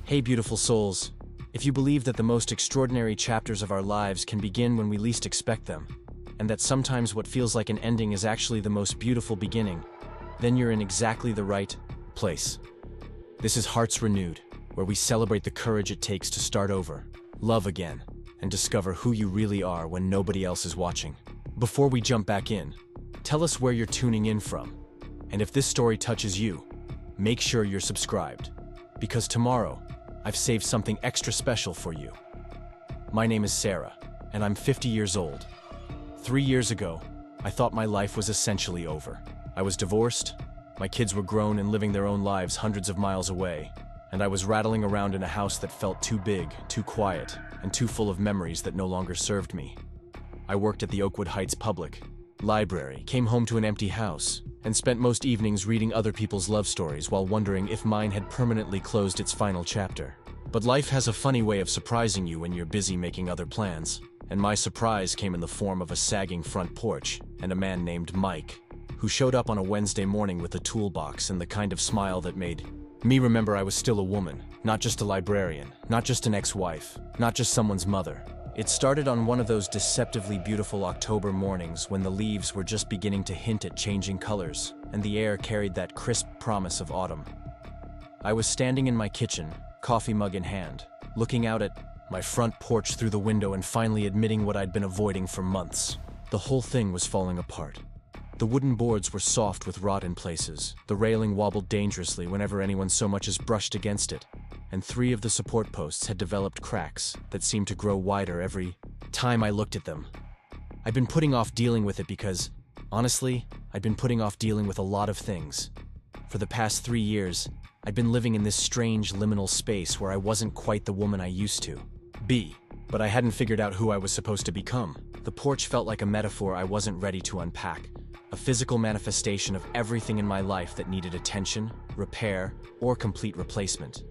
Hey beautiful souls, if you believe that the most extraordinary chapters of our lives can begin when we least expect them, and that sometimes what feels like an ending is actually the most beautiful beginning, then you're in exactly the right place. This is Hearts Renewed, where we celebrate the courage it takes to start over, love again, and discover who you really are when nobody else is watching. Before we jump back in, tell us where you're tuning in from, and if this story touches you, make sure you're subscribed, because tomorrow, I've saved something extra special for you. My name is Sarah, and I'm 50 years old. 3 years ago, I thought my life was essentially over. I was divorced, my kids were grown and living their own lives hundreds of miles away, and I was rattling around in a house that felt too big, too quiet, and too full of memories that no longer served me. I worked at the Oakwood Heights Public Library, came home to an empty house, and spent most evenings reading other people's love stories while wondering if mine had permanently closed its final chapter. But life has a funny way of surprising you when you're busy making other plans, and my surprise came in the form of a sagging front porch and a man named Mike, who showed up on a Wednesday morning with a toolbox and the kind of smile that made me remember I was still a woman, not just a librarian, not just an ex-wife, not just someone's mother. It started on one of those deceptively beautiful October mornings when the leaves were just beginning to hint at changing colors, and the air carried that crisp promise of autumn. I was standing in my kitchen, coffee mug in hand, looking out at my front porch through the window and finally admitting what I'd been avoiding for months. The whole thing was falling apart. The wooden boards were soft with rot in places, the railing wobbled dangerously whenever anyone so much as brushed against it, and 3 of the support posts had developed cracks that seemed to grow wider every time I looked at them. I'd been putting off dealing with it because, honestly, I'd been putting off dealing with a lot of things. For the past 3 years, I'd been living in this strange liminal space where I wasn't quite the woman I used to be, but I hadn't figured out who I was supposed to become. The porch felt like a metaphor I wasn't ready to unpack, a physical manifestation of everything in my life that needed attention, repair, or complete replacement.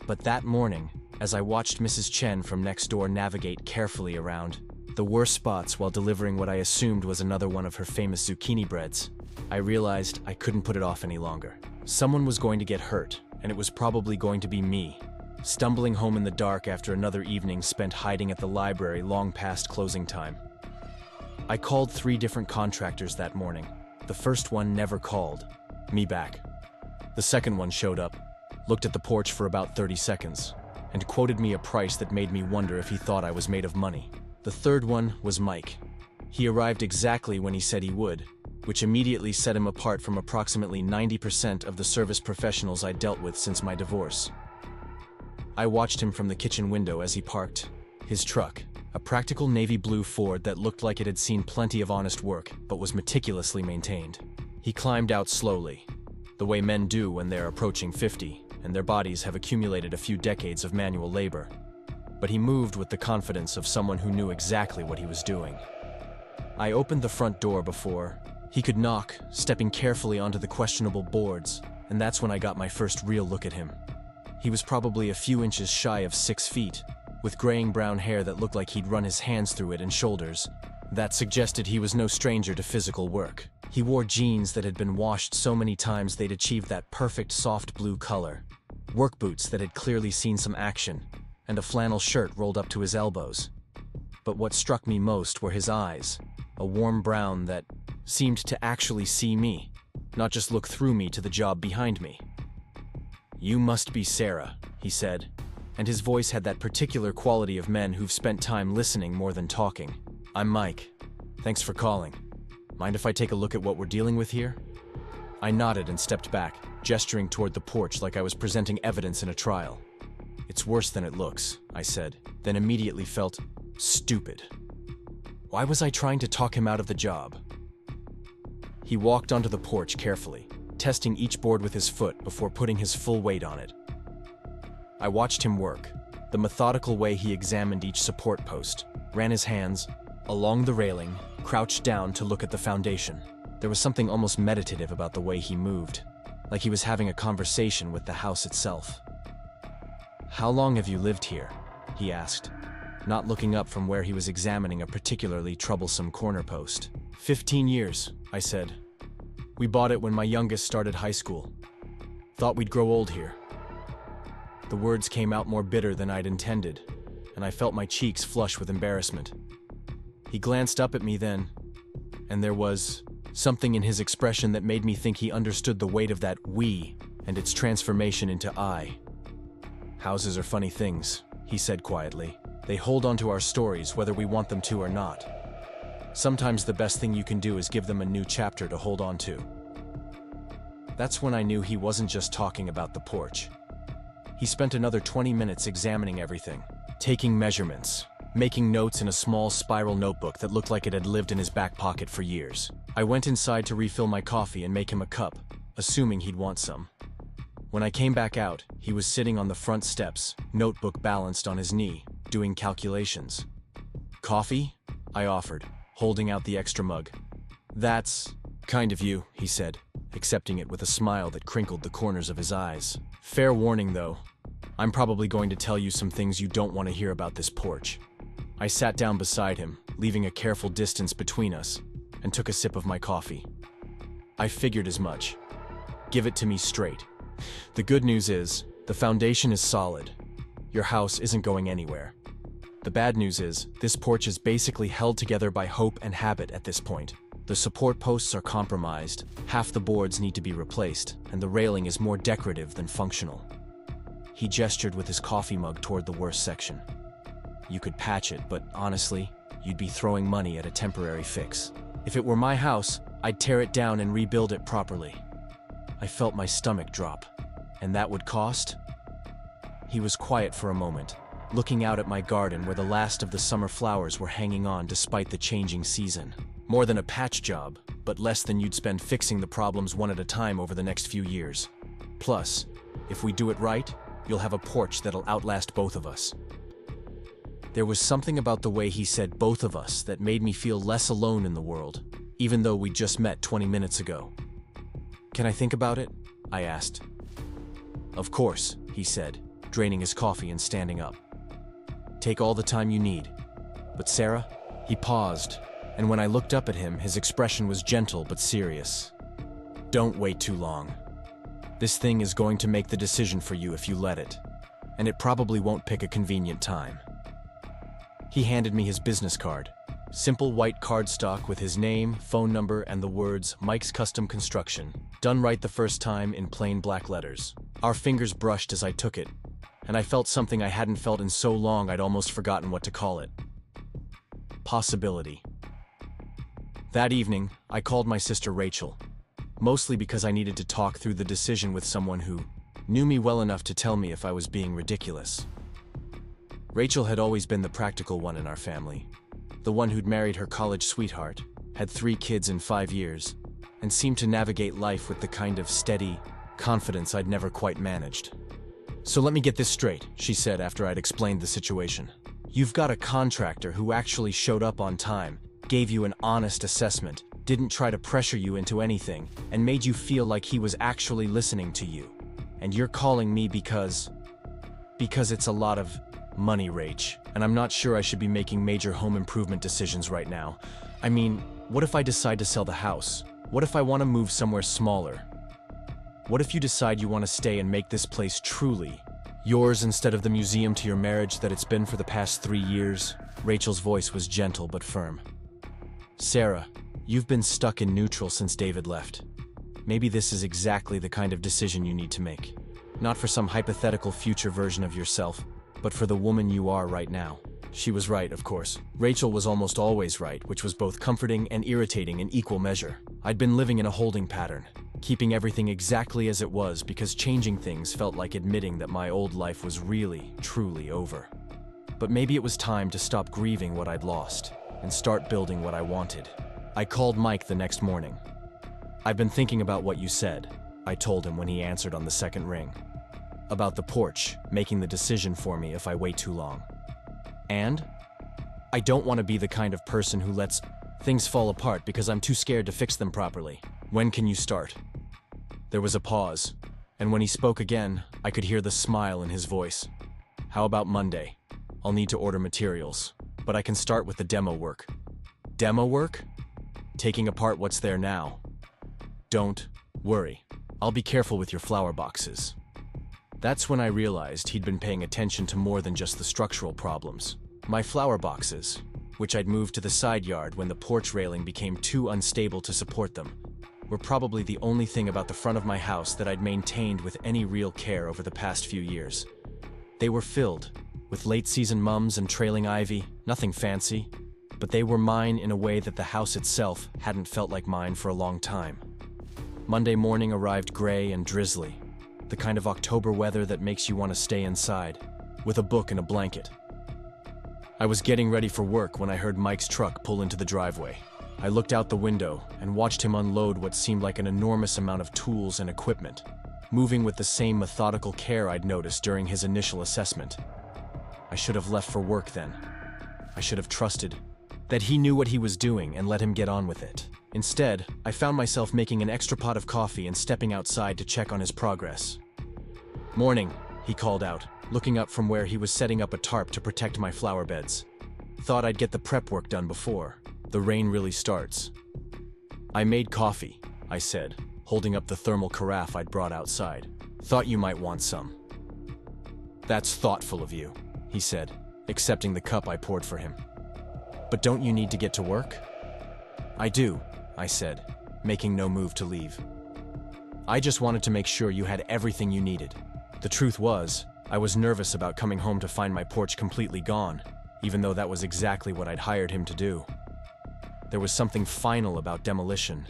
But that morning, as I watched Mrs. Chen from next door navigate carefully around the worst spots while delivering what I assumed was another one of her famous zucchini breads, I realized I couldn't put it off any longer. Someone was going to get hurt, and it was probably going to be me, stumbling home in the dark after another evening spent hiding at the library long past closing time. I called 3 different contractors that morning. The first one never called me back. The second one showed up, looked at the porch for about 30 seconds, and quoted me a price that made me wonder if he thought I was made of money. The third one was Mike. He arrived exactly when he said he would, which immediately set him apart from approximately 90% of the service professionals I dealt with since my divorce. I watched him from the kitchen window as he parked his truck, a practical navy blue Ford that looked like it had seen plenty of honest work, but was meticulously maintained. He climbed out slowly, the way men do when they're approaching 50, and their bodies have accumulated a few decades of manual labor. But he moved with the confidence of someone who knew exactly what he was doing. I opened the front door before he could knock, stepping carefully onto the questionable boards, and that's when I got my first real look at him. He was probably a few inches shy of 6 feet, with graying brown hair that looked like he'd run his hands through it and shoulders that suggested he was no stranger to physical work. He wore jeans that had been washed so many times they'd achieved that perfect soft blue color, work boots that had clearly seen some action, and a flannel shirt rolled up to his elbows. But what struck me most were his eyes, a warm brown that seemed to actually see me, not just look through me to the job behind me. "You must be Sarah," he said, and his voice had that particular quality of men who've spent time listening more than talking. "I'm Mike. Thanks for calling. Mind if I take a look at what we're dealing with here?" I nodded and stepped back, gesturing toward the porch like I was presenting evidence in a trial. "It's worse than it looks," I said, then immediately felt stupid. Why was I trying to talk him out of the job? He walked onto the porch carefully, testing each board with his foot before putting his full weight on it. I watched him work, the methodical way he examined each support post, ran his hands along the railing, crouched down to look at the foundation. There was something almost meditative about the way he moved, like he was having a conversation with the house itself. "How long have you lived here?" he asked, not looking up from where he was examining a particularly troublesome corner post. 15 years, I said. "We bought it when my youngest started high school. Thought we'd grow old here." The words came out more bitter than I'd intended, and I felt my cheeks flush with embarrassment. He glanced up at me then, and there was something in his expression that made me think he understood the weight of that "we" and its transformation into "I." "Houses are funny things," he said quietly. "They hold on to our stories whether we want them to or not. Sometimes the best thing you can do is give them a new chapter to hold on to." That's when I knew he wasn't just talking about the porch. He spent another 20 minutes examining everything, taking measurements, making notes in a small spiral notebook that looked like it had lived in his back pocket for years. I went inside to refill my coffee and make him a cup, assuming he'd want some. When I came back out, he was sitting on the front steps, notebook balanced on his knee, doing calculations. "Coffee?" I offered, holding out the extra mug. "That's kind of you," he said, accepting it with a smile that crinkled the corners of his eyes. "Fair warning, though. I'm probably going to tell you some things you don't want to hear about this porch." I sat down beside him, leaving a careful distance between us, and took a sip of my coffee. I figured as much. Give it to me straight. The good news is, the foundation is solid. Your house isn't going anywhere. The bad news is, this porch is basically held together by hope and habit at this point. The support posts are compromised, half the boards need to be replaced, and the railing is more decorative than functional. He gestured with his coffee mug toward the worst section. "You could patch it, but honestly, you'd be throwing money at a temporary fix. If it were my house, I'd tear it down and rebuild it properly." I felt my stomach drop. "And that would cost?" He was quiet for a moment, looking out at my garden where the last of the summer flowers were hanging on despite the changing season. "More than a patch job, but less than you'd spend fixing the problems one at a time over the next few years. Plus, if we do it right, you'll have a porch that'll outlast both of us." There was something about the way he said "both of us" that made me feel less alone in the world, even though we'd just met 20 minutes ago. "Can I think about it?" I asked. "Of course," he said, draining his coffee and standing up. "Take all the time you need. But Sarah?" He paused, and when I looked up at him, his expression was gentle but serious. "Don't wait too long. This thing is going to make the decision for you if you let it, and it probably won't pick a convenient time." He handed me his business card. Simple white cardstock with his name, phone number, and the words "Mike's Custom Construction," done right the first time in plain black letters. Our fingers brushed as I took it, and I felt something I hadn't felt in so long I'd almost forgotten what to call it. Possibility. That evening, I called my sister Rachel, mostly because I needed to talk through the decision with someone who knew me well enough to tell me if I was being ridiculous. Rachel had always been the practical one in our family, the one who'd married her college sweetheart, had 3 kids in 5 years, and seemed to navigate life with the kind of steady confidence I'd never quite managed. "So let me get this straight," she said after I'd explained the situation. "You've got a contractor who actually showed up on time, gave you an honest assessment, didn't try to pressure you into anything, and made you feel like he was actually listening to you. And you're calling me because it's a lot of money, Rach, and I'm not sure I should be making major home improvement decisions right now. I mean, what if I decide to sell the house? What if I want to move somewhere smaller? What if you decide you want to stay and make this place truly yours instead of the museum to your marriage that it's been for the past 3 years?" Rachel's voice was gentle but firm. "Sarah, you've been stuck in neutral since David left. Maybe this is exactly the kind of decision you need to make. Not for some hypothetical future version of yourself, but for the woman you are right now." She was right, of course. Rachel was almost always right, which was both comforting and irritating in equal measure. I'd been living in a holding pattern, keeping everything exactly as it was because changing things felt like admitting that my old life was really, truly over. But maybe it was time to stop grieving what I'd lost and start building what I wanted. I called Mike the next morning. "I've been thinking about what you said," I told him when he answered on the second ring. "About the porch, making the decision for me if I wait too long. And I don't want to be the kind of person who lets things fall apart because I'm too scared to fix them properly. When can you start?" There was a pause, and when he spoke again, I could hear the smile in his voice. "How about Monday? I'll need to order materials, but I can start with the demo work." "Demo work?" "Taking apart what's there now. Don't worry. I'll be careful with your flower boxes." That's when I realized he'd been paying attention to more than just the structural problems. My flower boxes, which I'd moved to the side yard when the porch railing became too unstable to support them, were probably the only thing about the front of my house that I'd maintained with any real care over the past few years. They were filled with late-season mums and trailing ivy, nothing fancy, but they were mine in a way that the house itself hadn't felt like mine for a long time. Monday morning arrived gray and drizzly, the kind of October weather that makes you want to stay inside, with a book and a blanket. I was getting ready for work when I heard Mike's truck pull into the driveway. I looked out the window and watched him unload what seemed like an enormous amount of tools and equipment, moving with the same methodical care I'd noticed during his initial assessment. I should have left for work then. I should have trusted that he knew what he was doing and let him get on with it. Instead, I found myself making an extra pot of coffee and stepping outside to check on his progress. "Morning," he called out, looking up from where he was setting up a tarp to protect my flower beds. "Thought I'd get the prep work done before the rain really starts." "I made coffee," I said, holding up the thermal carafe I'd brought outside. "Thought you might want some." "That's thoughtful of you," he said, accepting the cup I poured for him. "But don't you need to get to work?" "I do," I said, making no move to leave. "I just wanted to make sure you had everything you needed." The truth was, I was nervous about coming home to find my porch completely gone, even though that was exactly what I'd hired him to do. There was something final about demolition,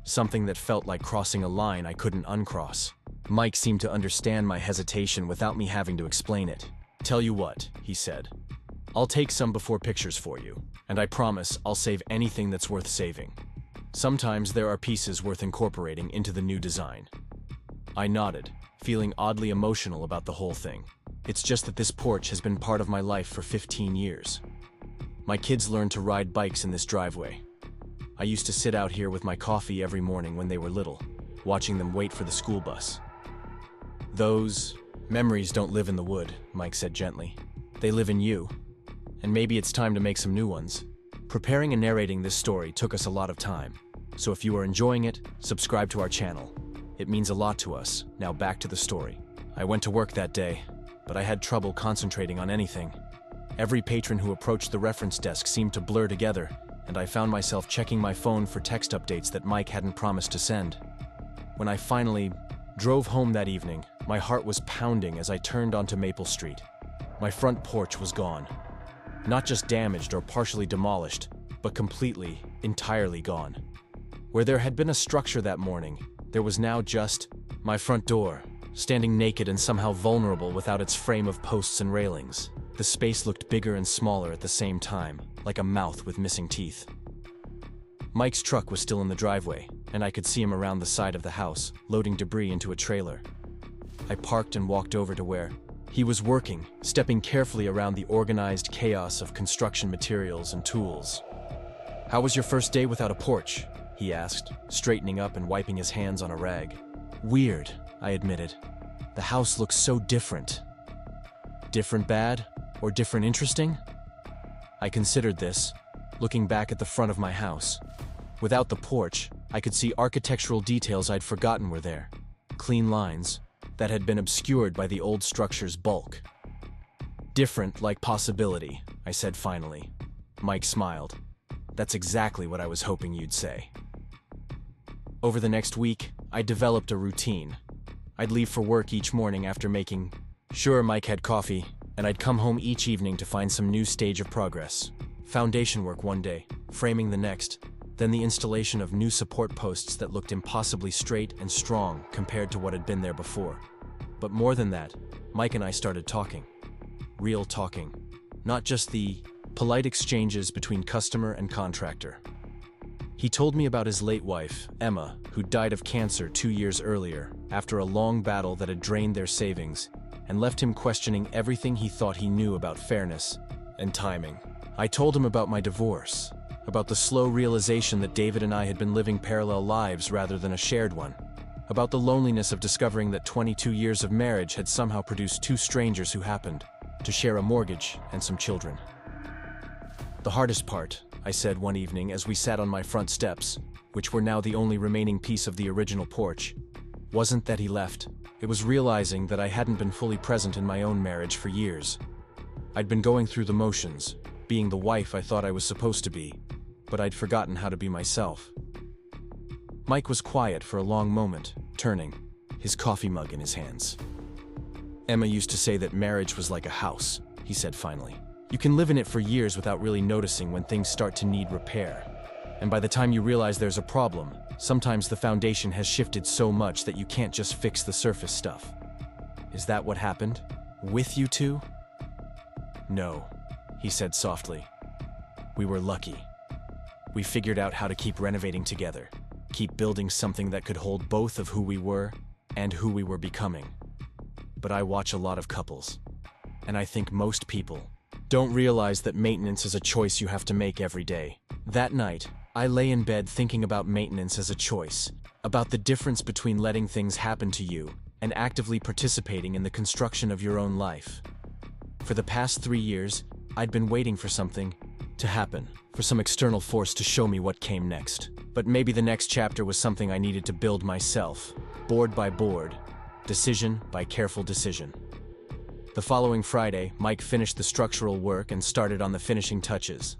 something that felt like crossing a line I couldn't uncross. Mike seemed to understand my hesitation without me having to explain it. "Tell you what," he said, "I'll take some before pictures for you, and I promise I'll save anything that's worth saving. Sometimes there are pieces worth incorporating into the new design." I nodded, feeling oddly emotional about the whole thing. It's just that this porch has been part of my life for 15 years. My kids learned to ride bikes in this driveway. I used to sit out here with my coffee every morning when they were little, watching them wait for the school bus. "Those memories don't live in the wood," Mike said gently. "They live in you. And maybe it's time to make some new ones." Preparing and narrating this story took us a lot of time, so if you are enjoying it, subscribe to our channel. It means a lot to us. Now back to the story. I went to work that day, but I had trouble concentrating on anything. Every patron who approached the reference desk seemed to blur together, and I found myself checking my phone for text updates that Mike hadn't promised to send. When I finally drove home that evening, my heart was pounding as I turned onto Maple Street. My front porch was gone. Not just damaged or partially demolished, but completely, entirely gone. Where there had been a structure that morning, there was now just my front door, standing naked and somehow vulnerable without its frame of posts and railings. The space looked bigger and smaller at the same time, like a mouth with missing teeth. Mike's truck was still in the driveway, and I could see him around the side of the house, loading debris into a trailer. I parked and walked over to where he was working, stepping carefully around the organized chaos of construction materials and tools. "How was your first day without a porch?" he asked, straightening up and wiping his hands on a rag. "Weird," I admitted. "The house looks so different." Different bad, or different interesting? I considered this, looking back at the front of my house. Without the porch, I could see architectural details I'd forgotten were there. Clean lines that had been obscured by the old structure's bulk. "Different like possibility," I said finally. Mike smiled. "That's exactly what I was hoping you'd say." Over the next week, I developed a routine. I'd leave for work each morning after making sure Mike had coffee, and I'd come home each evening to find some new stage of progress. Foundation work one day, framing the next, then the installation of new support posts that looked impossibly straight and strong compared to what had been there before. But more than that, Mike and I started talking. Real talking. Not just the polite exchanges between customer and contractor. He told me about his late wife, Emma, who died of cancer 2 years earlier, after a long battle that had drained their savings, and left him questioning everything he thought he knew about fairness and timing. I told him about my divorce, about the slow realization that David and I had been living parallel lives rather than a shared one, about the loneliness of discovering that 22 years of marriage had somehow produced two strangers who happened to share a mortgage and some children. "The hardest part," I said one evening as we sat on my front steps, which were now the only remaining piece of the original porch, wasn't that he left. It was realizing that I hadn't been fully present in my own marriage for years. I'd been going through the motions, being the wife I thought I was supposed to be, but I'd forgotten how to be myself. Mike was quiet for a long moment, turning, his coffee mug in his hands. "Emma used to say that marriage was like a house," he said finally. "You can live in it for years without really noticing when things start to need repair. And by the time you realize there's a problem, sometimes the foundation has shifted so much that you can't just fix the surface stuff." "Is that what happened? With you two?" "No," he said softly. "We were lucky. We figured out how to keep renovating together, keep building something that could hold both of who we were and who we were becoming. But I watch a lot of couples, and I think most people don't realize that maintenance is a choice you have to make every day." That night, I lay in bed thinking about maintenance as a choice, about the difference between letting things happen to you and actively participating in the construction of your own life. For the past 3 years, I'd been waiting for something to happen, for some external force to show me what came next. But maybe the next chapter was something I needed to build myself, board by board, decision by careful decision. The following Friday, Mike finished the structural work and started on the finishing touches.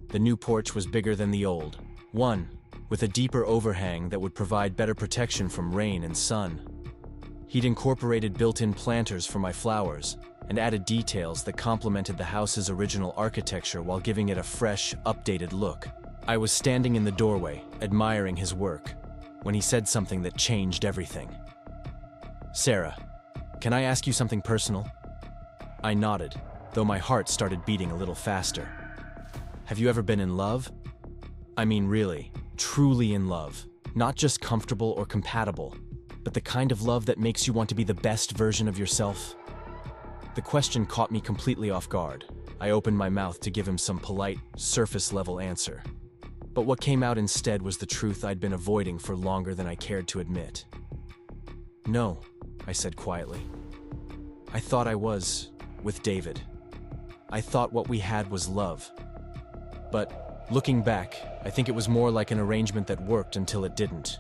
The new porch was bigger than the old one, with a deeper overhang that would provide better protection from rain and sun. He'd incorporated built-in planters for my flowers and added details that complemented the house's original architecture while giving it a fresh, updated look. I was standing in the doorway, admiring his work, when he said something that changed everything. "Sarah, can I ask you something personal?" I nodded, though my heart started beating a little faster. "Have you ever been in love? I mean really, truly in love. Not just comfortable or compatible, but the kind of love that makes you want to be the best version of yourself?" The question caught me completely off guard. I opened my mouth to give him some polite, surface-level answer. But what came out instead was the truth I'd been avoiding for longer than I cared to admit. "No," I said quietly. "I thought I was with David. I thought what we had was love. But looking back, I think it was more like an arrangement that worked until it didn't.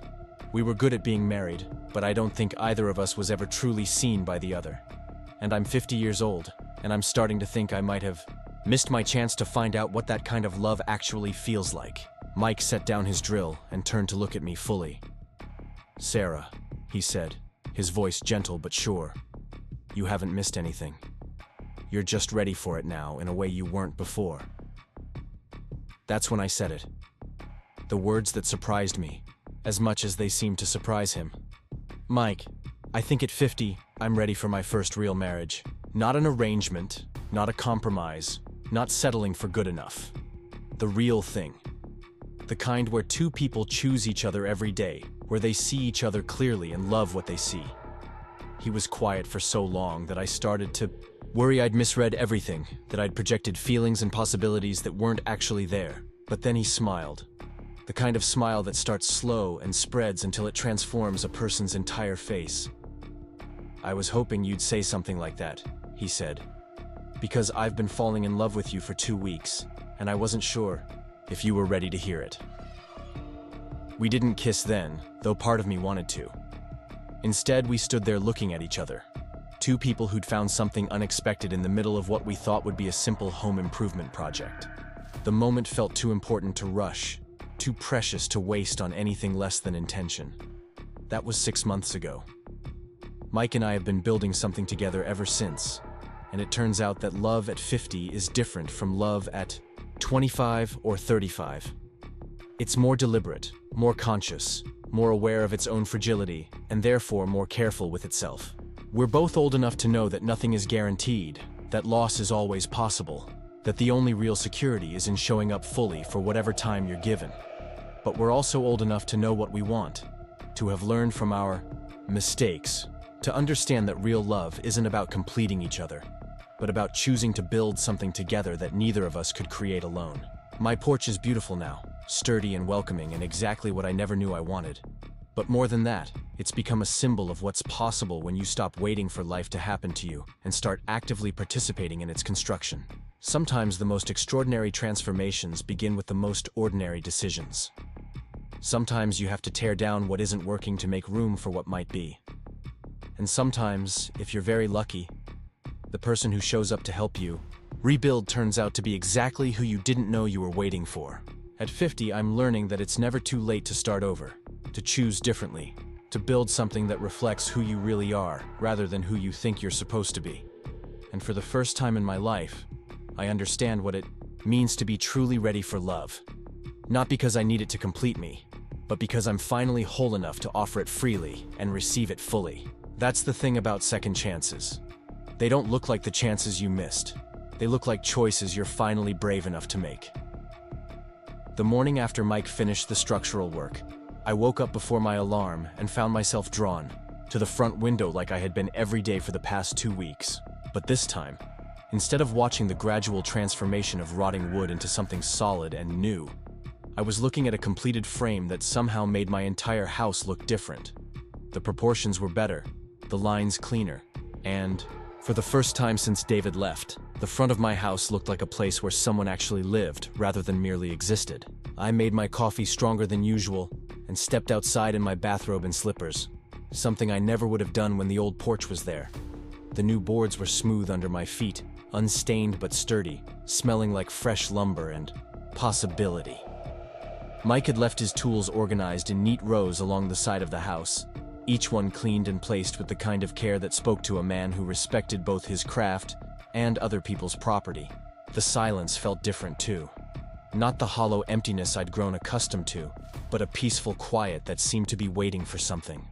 We were good at being married, but I don't think either of us was ever truly seen by the other. And I'm 50 years old, and I'm starting to think I might have missed my chance to find out what that kind of love actually feels like." Mike set down his drill and turned to look at me fully. "Sarah," he said, his voice gentle but sure, "you haven't missed anything. You're just ready for it now in a way you weren't before." That's when I said it. The words that surprised me, as much as they seemed to surprise him. "Mike, I think at 50, I'm ready for my first real marriage. Not an arrangement, not a compromise, not settling for good enough. The real thing. The kind where two people choose each other every day, where they see each other clearly and love what they see." He was quiet for so long that I started to worry I'd misread everything, that I'd projected feelings and possibilities that weren't actually there. But then he smiled. The kind of smile that starts slow and spreads until it transforms a person's entire face. "I was hoping you'd say something like that," he said, "because I've been falling in love with you for 2 weeks, and I wasn't sure if you were ready to hear it." We didn't kiss then, though part of me wanted to. Instead, we stood there looking at each other. Two people who'd found something unexpected in the middle of what we thought would be a simple home improvement project. The moment felt too important to rush, too precious to waste on anything less than intention. That was 6 months ago. Mike and I have been building something together ever since, and it turns out that love at 50 is different from love at 25 or 35. It's more deliberate, more conscious, more aware of its own fragility, and therefore more careful with itself. We're both old enough to know that nothing is guaranteed, that loss is always possible, that the only real security is in showing up fully for whatever time you're given. But we're also old enough to know what we want, to have learned from our mistakes, to understand that real love isn't about completing each other, but about choosing to build something together that neither of us could create alone. My porch is beautiful now, sturdy and welcoming, and exactly what I never knew I wanted. But more than that, it's become a symbol of what's possible when you stop waiting for life to happen to you and start actively participating in its construction. Sometimes the most extraordinary transformations begin with the most ordinary decisions. Sometimes you have to tear down what isn't working to make room for what might be. And sometimes, if you're very lucky, the person who shows up to help you rebuild turns out to be exactly who you didn't know you were waiting for. At 50, I'm learning that it's never too late to start over, to choose differently, to build something that reflects who you really are, rather than who you think you're supposed to be. And for the first time in my life, I understand what it means to be truly ready for love. Not because I need it to complete me, but because I'm finally whole enough to offer it freely and receive it fully. That's the thing about second chances. They don't look like the chances you missed. They look like choices you're finally brave enough to make. The morning after Mike finished the structural work, I woke up before my alarm and found myself drawn to the front window like I had been every day for the past 2 weeks. But this time, instead of watching the gradual transformation of rotting wood into something solid and new, I was looking at a completed frame that somehow made my entire house look different. The proportions were better, the lines cleaner, and, for the first time since David left, the front of my house looked like a place where someone actually lived rather than merely existed. I made my coffee stronger than usual and stepped outside in my bathrobe and slippers, something I never would have done when the old porch was there. The new boards were smooth under my feet, unstained but sturdy, smelling like fresh lumber and possibility. Mike had left his tools organized in neat rows along the side of the house, each one cleaned and placed with the kind of care that spoke to a man who respected both his craft and other people's property. The silence felt different too. Not the hollow emptiness I'd grown accustomed to, but a peaceful quiet that seemed to be waiting for something.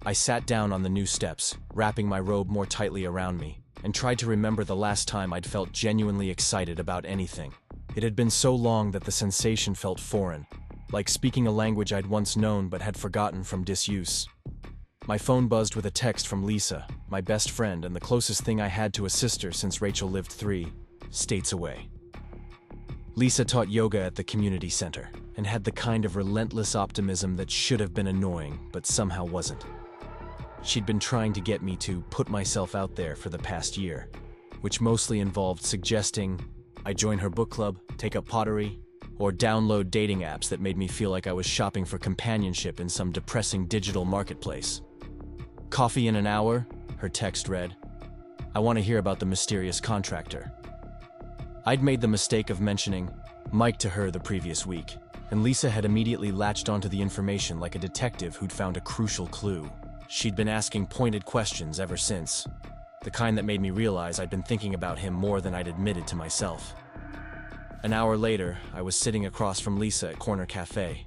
I sat down on the new steps, wrapping my robe more tightly around me, and tried to remember the last time I'd felt genuinely excited about anything. It had been so long that the sensation felt foreign, like speaking a language I'd once known but had forgotten from disuse. My phone buzzed with a text from Lisa, my best friend and the closest thing I had to a sister since Rachel lived 3 states away. Lisa taught yoga at the community center and had the kind of relentless optimism that should have been annoying but somehow wasn't. She'd been trying to get me to put myself out there for the past year, which mostly involved suggesting I join her book club, take up pottery, or download dating apps that made me feel like I was shopping for companionship in some depressing digital marketplace. Coffee in an hour, her text read. I want to hear about the mysterious contractor. I'd made the mistake of mentioning Mike to her the previous week, and Lisa had immediately latched onto the information like a detective who'd found a crucial clue. She'd been asking pointed questions ever since, the kind that made me realize I'd been thinking about him more than I'd admitted to myself. An hour later, I was sitting across from Lisa at Corner Cafe,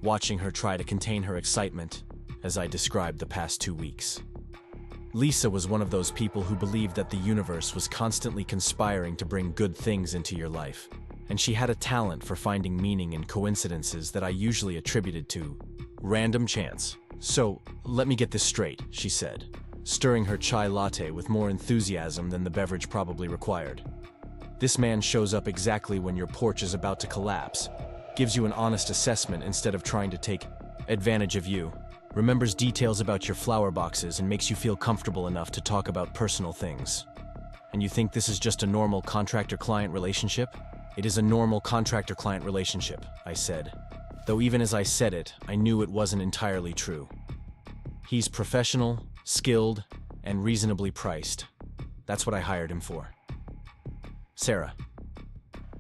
watching her try to contain her excitement as I described the past 2 weeks. Lisa was one of those people who believed that the universe was constantly conspiring to bring good things into your life, and she had a talent for finding meaning in coincidences that I usually attributed to random chance. So, let me get this straight, she said, stirring her chai latte with more enthusiasm than the beverage probably required. This man shows up exactly when your porch is about to collapse, gives you an honest assessment instead of trying to take advantage of you, remembers details about your flower boxes and makes you feel comfortable enough to talk about personal things. And you think this is just a normal contractor-client relationship? It is a normal contractor-client relationship, I said. Though even as I said it, I knew it wasn't entirely true. He's professional, skilled, and reasonably priced. That's what I hired him for. Sarah.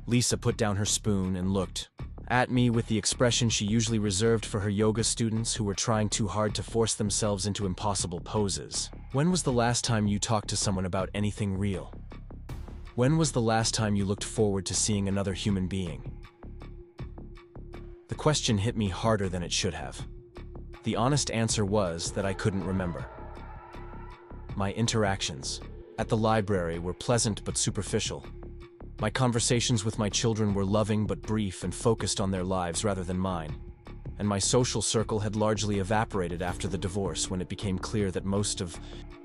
Lisa put down her spoon and looked at me with the expression she usually reserved for her yoga students who were trying too hard to force themselves into impossible poses. When was the last time you talked to someone about anything real? When was the last time you looked forward to seeing another human being? The question hit me harder than it should have. The honest answer was that I couldn't remember. My interactions at the library were pleasant but superficial. My conversations with my children were loving but brief and focused on their lives rather than mine. And my social circle had largely evaporated after the divorce when it became clear that most of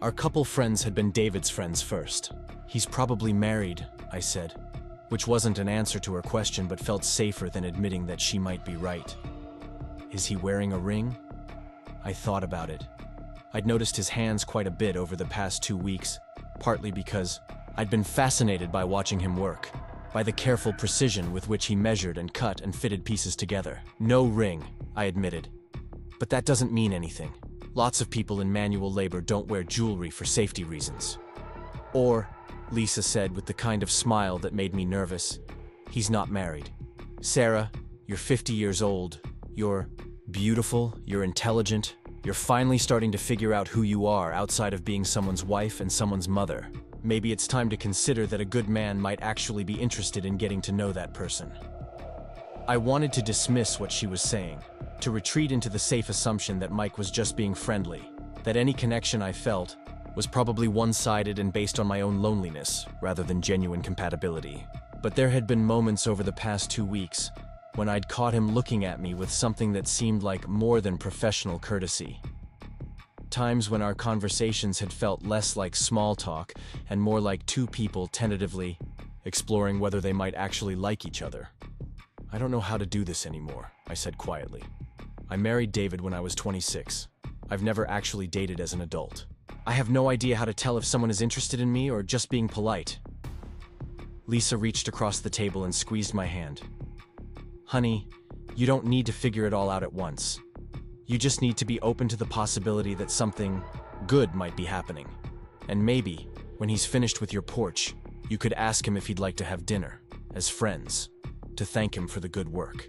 our couple friends had been David's friends first. He's probably married, I said, which wasn't an answer to her question but felt safer than admitting that she might be right. Is he wearing a ring? I thought about it. I'd noticed his hands quite a bit over the past 2 weeks, partly because I'd been fascinated by watching him work. by the careful precision with which he measured and cut and fitted pieces together. No ring, I admitted. But that doesn't mean anything. Lots of people in manual labor don't wear jewelry for safety reasons. Or, Lisa said with the kind of smile that made me nervous, he's not married. Sarah, you're 50 years old. You're beautiful, you're intelligent. You're finally starting to figure out who you are outside of being someone's wife and someone's mother. Maybe it's time to consider that a good man might actually be interested in getting to know that person. I wanted to dismiss what she was saying, to retreat into the safe assumption that Mike was just being friendly, that any connection I felt was probably one-sided and based on my own loneliness, rather than genuine compatibility. But there had been moments over the past 2 weeks when I'd caught him looking at me with something that seemed like more than professional courtesy. Times when our conversations had felt less like small talk and more like two people tentatively exploring whether they might actually like each other. I don't know how to do this anymore, I said quietly. I married David when I was 26. I've never actually dated as an adult. I have no idea how to tell if someone is interested in me or just being polite. Lisa reached across the table and squeezed my hand. Honey, you don't need to figure it all out at once. You just need to be open to the possibility that something good might be happening. And maybe, when he's finished with your porch, you could ask him if he'd like to have dinner, as friends, to thank him for the good work.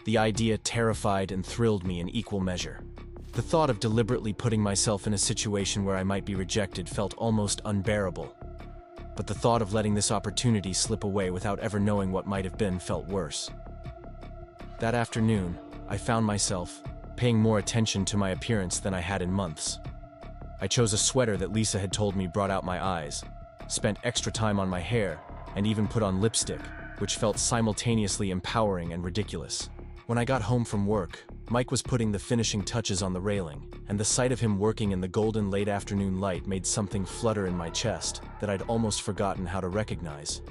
The idea terrified and thrilled me in equal measure. The thought of deliberately putting myself in a situation where I might be rejected felt almost unbearable. But the thought of letting this opportunity slip away without ever knowing what might have been felt worse. That afternoon, I found myself paying more attention to my appearance than I had in months. I chose a sweater that Lisa had told me brought out my eyes, spent extra time on my hair, and even put on lipstick, which felt simultaneously empowering and ridiculous. When I got home from work, Mike was putting the finishing touches on the railing, and the sight of him working in the golden late afternoon light made something flutter in my chest that I'd almost forgotten how to recognize.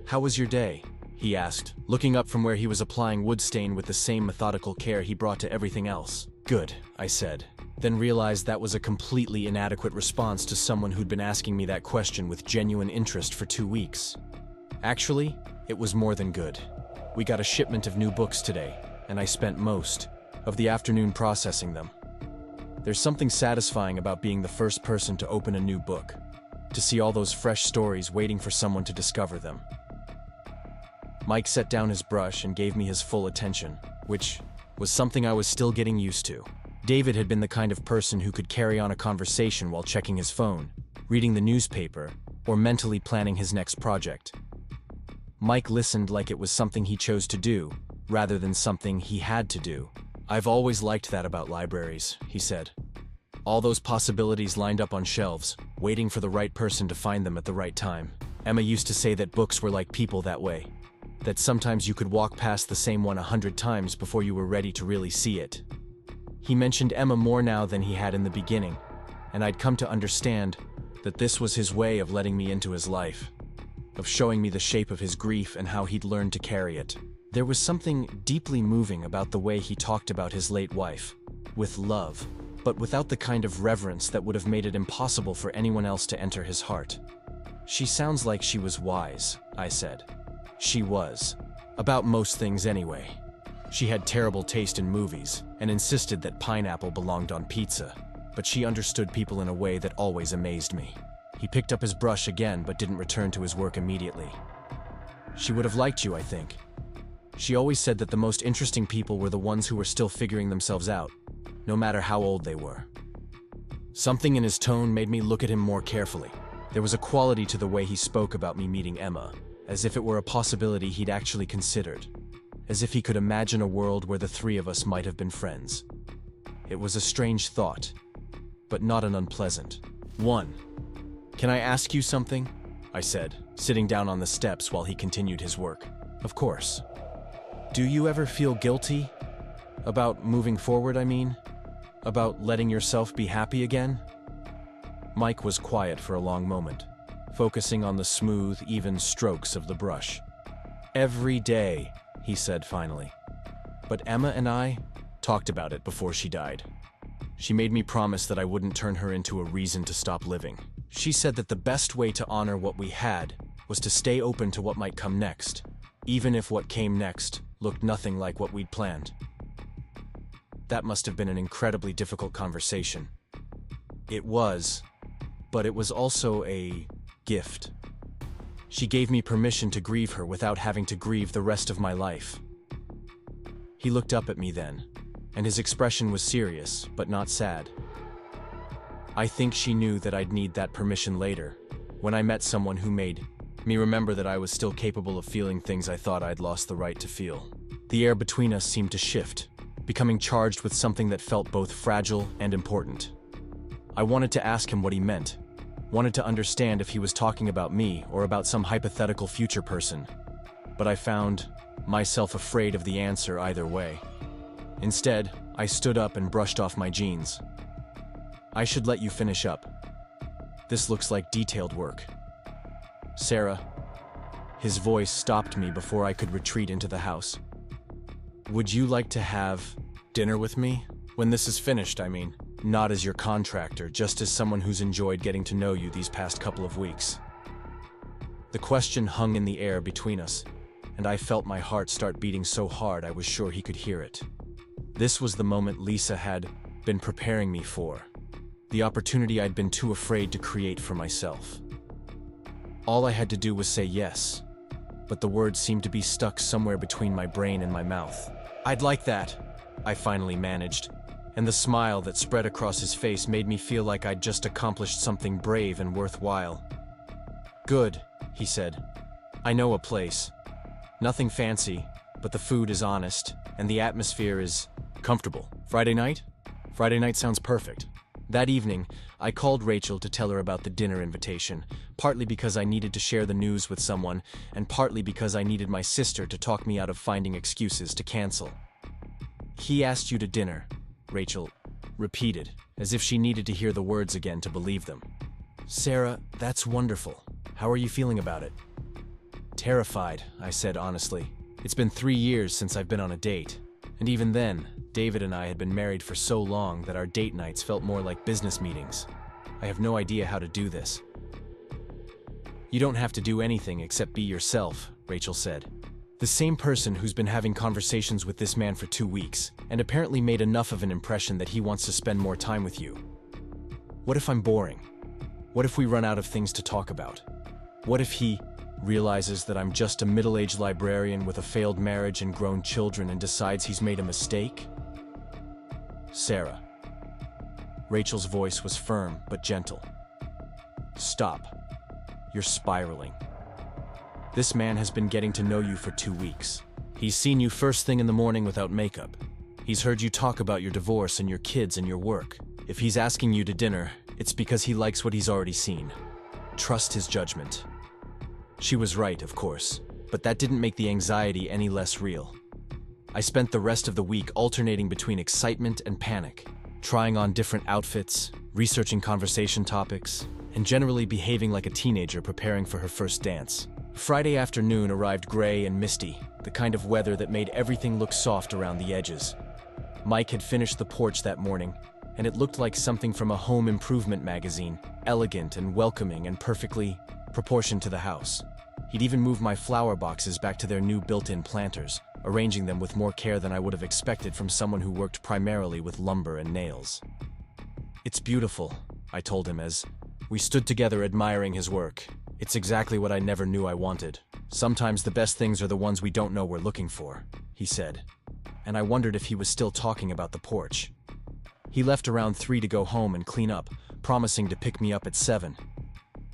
"How was your day?" he asked, looking up from where he was applying wood stain with the same methodical care he brought to everything else. "Good," I said, then realized that was a completely inadequate response to someone who'd been asking me that question with genuine interest for 2 weeks. Actually, it was more than good. We got a shipment of new books today, and I spent most of the afternoon processing them. There's something satisfying about being the first person to open a new book, to see all those fresh stories waiting for someone to discover them. Mike set down his brush and gave me his full attention, which was something I was still getting used to. David had been the kind of person who could carry on a conversation while checking his phone, reading the newspaper, or mentally planning his next project. Mike listened like it was something he chose to do, rather than something he had to do. "I've always liked that about libraries," he said. "All those possibilities lined up on shelves, waiting for the right person to find them at the right time. Emma used to say that books were like people that way, that sometimes you could walk past the same one 100 times before you were ready to really see it." He mentioned Emma more now than he had in the beginning, and I'd come to understand that this was his way of letting me into his life, of showing me the shape of his grief and how he'd learned to carry it. There was something deeply moving about the way he talked about his late wife, with love, but without the kind of reverence that would have made it impossible for anyone else to enter his heart. "She sounds like she was wise," I said. She was. About most things anyway. She had terrible taste in movies and insisted that pineapple belonged on pizza, but she understood people in a way that always amazed me. He picked up his brush again but didn't return to his work immediately. "She would have liked you, I think. She always said that the most interesting people were the ones who were still figuring themselves out, no matter how old they were." Something in his tone made me look at him more carefully. There was a quality to the way he spoke about me meeting Emma, as if it were a possibility he'd actually considered, as if he could imagine a world where the three of us might have been friends. It was a strange thought, but not an unpleasant one. "Can I ask you something?" I said, sitting down on the steps while he continued his work. "Of course. Do you ever feel guilty? About moving forward, I mean? About letting yourself be happy again?" Mike was quiet for a long moment, focusing on the smooth, even strokes of the brush. "Every day," he said finally. "But Emma and I talked about it before she died. She made me promise that I wouldn't turn her into a reason to stop living. She said that the best way to honor what we had was to stay open to what might come next, even if what came next looked nothing like what we'd planned. That must have been an incredibly difficult conversation. It was, but it was also a gift. She gave me permission to grieve her without having to grieve the rest of my life. He looked up at me then, and his expression was serious, but not sad. I think she knew that I'd need that permission later, when I met someone who made me remember that I was still capable of feeling things I thought I'd lost the right to feel. The air between us seemed to shift, becoming charged with something that felt both fragile and important. I wanted to ask him what he meant, wanted to understand if he was talking about me or about some hypothetical future person, but I found myself afraid of the answer either way. Instead, I stood up and brushed off my jeans. I should let you finish up. This looks like detailed work. Sarah. His voice stopped me before I could retreat into the house. Would you like to have dinner with me? When this is finished, I mean. Not as your contractor, just as someone who's enjoyed getting to know you these past couple of weeks. The question hung in the air between us, and I felt my heart start beating so hard I was sure he could hear it. This was the moment Lisa had been preparing me for, the opportunity I'd been too afraid to create for myself. All I had to do was say yes, but the words seemed to be stuck somewhere between my brain and my mouth. I'd like that, I finally managed, and the smile that spread across his face made me feel like I'd just accomplished something brave and worthwhile. Good, he said. I know a place. Nothing fancy, but the food is honest, and the atmosphere is comfortable. Friday night? Friday night sounds perfect. That evening, I called Rachel to tell her about the dinner invitation, partly because I needed to share the news with someone, and partly because I needed my sister to talk me out of finding excuses to cancel. He asked you to dinner, Rachel repeated, as if she needed to hear the words again to believe them. Sarah, that's wonderful. How are you feeling about it? Terrified, I said honestly. It's been 3 years since I've been on a date, and even then, David and I had been married for so long that our date nights felt more like business meetings. I have no idea how to do this. You don't have to do anything except be yourself, Rachel said. The same person who's been having conversations with this man for 2 weeks, and apparently made enough of an impression that he wants to spend more time with you. What if I'm boring? What if we run out of things to talk about? What if he realizes that I'm just a middle-aged librarian with a failed marriage and grown children and decides he's made a mistake? Sarah. Rachel's voice was firm but gentle. Stop. You're spiraling. This man has been getting to know you for 2 weeks. He's seen you first thing in the morning without makeup. He's heard you talk about your divorce and your kids and your work. If he's asking you to dinner, it's because he likes what he's already seen. Trust his judgment. She was right, of course, but that didn't make the anxiety any less real. I spent the rest of the week alternating between excitement and panic, trying on different outfits, researching conversation topics, and generally behaving like a teenager preparing for her first dance. Friday afternoon arrived gray and misty, the kind of weather that made everything look soft around the edges. Mike had finished the porch that morning, and it looked like something from a home improvement magazine, elegant and welcoming and perfectly proportioned to the house. He'd even moved my flower boxes back to their new built-in planters, arranging them with more care than I would have expected from someone who worked primarily with lumber and nails. It's beautiful, I told him as we stood together admiring his work. It's exactly what I never knew I wanted. Sometimes the best things are the ones we don't know we're looking for, he said. And I wondered if he was still talking about the porch. He left around 3 to go home and clean up, promising to pick me up at 7.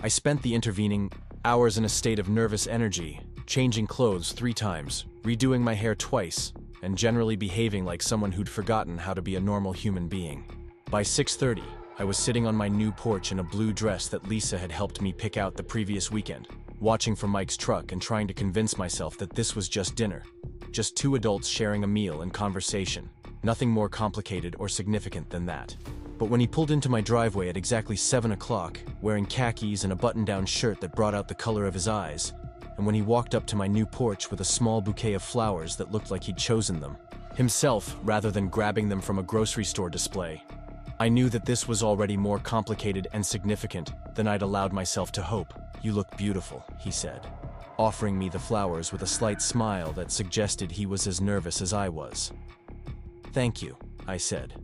I spent the intervening hours in a state of nervous energy, changing clothes 3 times, redoing my hair twice, and generally behaving like someone who'd forgotten how to be a normal human being. By 6:30, I was sitting on my new porch in a blue dress that Lisa had helped me pick out the previous weekend, watching for Mike's truck and trying to convince myself that this was just dinner. Just 2 adults sharing a meal and conversation. Nothing more complicated or significant than that. But when he pulled into my driveway at exactly 7 o'clock, wearing khakis and a button-down shirt that brought out the color of his eyes, and when he walked up to my new porch with a small bouquet of flowers that looked like he'd chosen them himself rather than grabbing them from a grocery store display, I knew that this was already more complicated and significant than I'd allowed myself to hope. "You look beautiful," he said, offering me the flowers with a slight smile that suggested he was as nervous as I was. "Thank you," I said,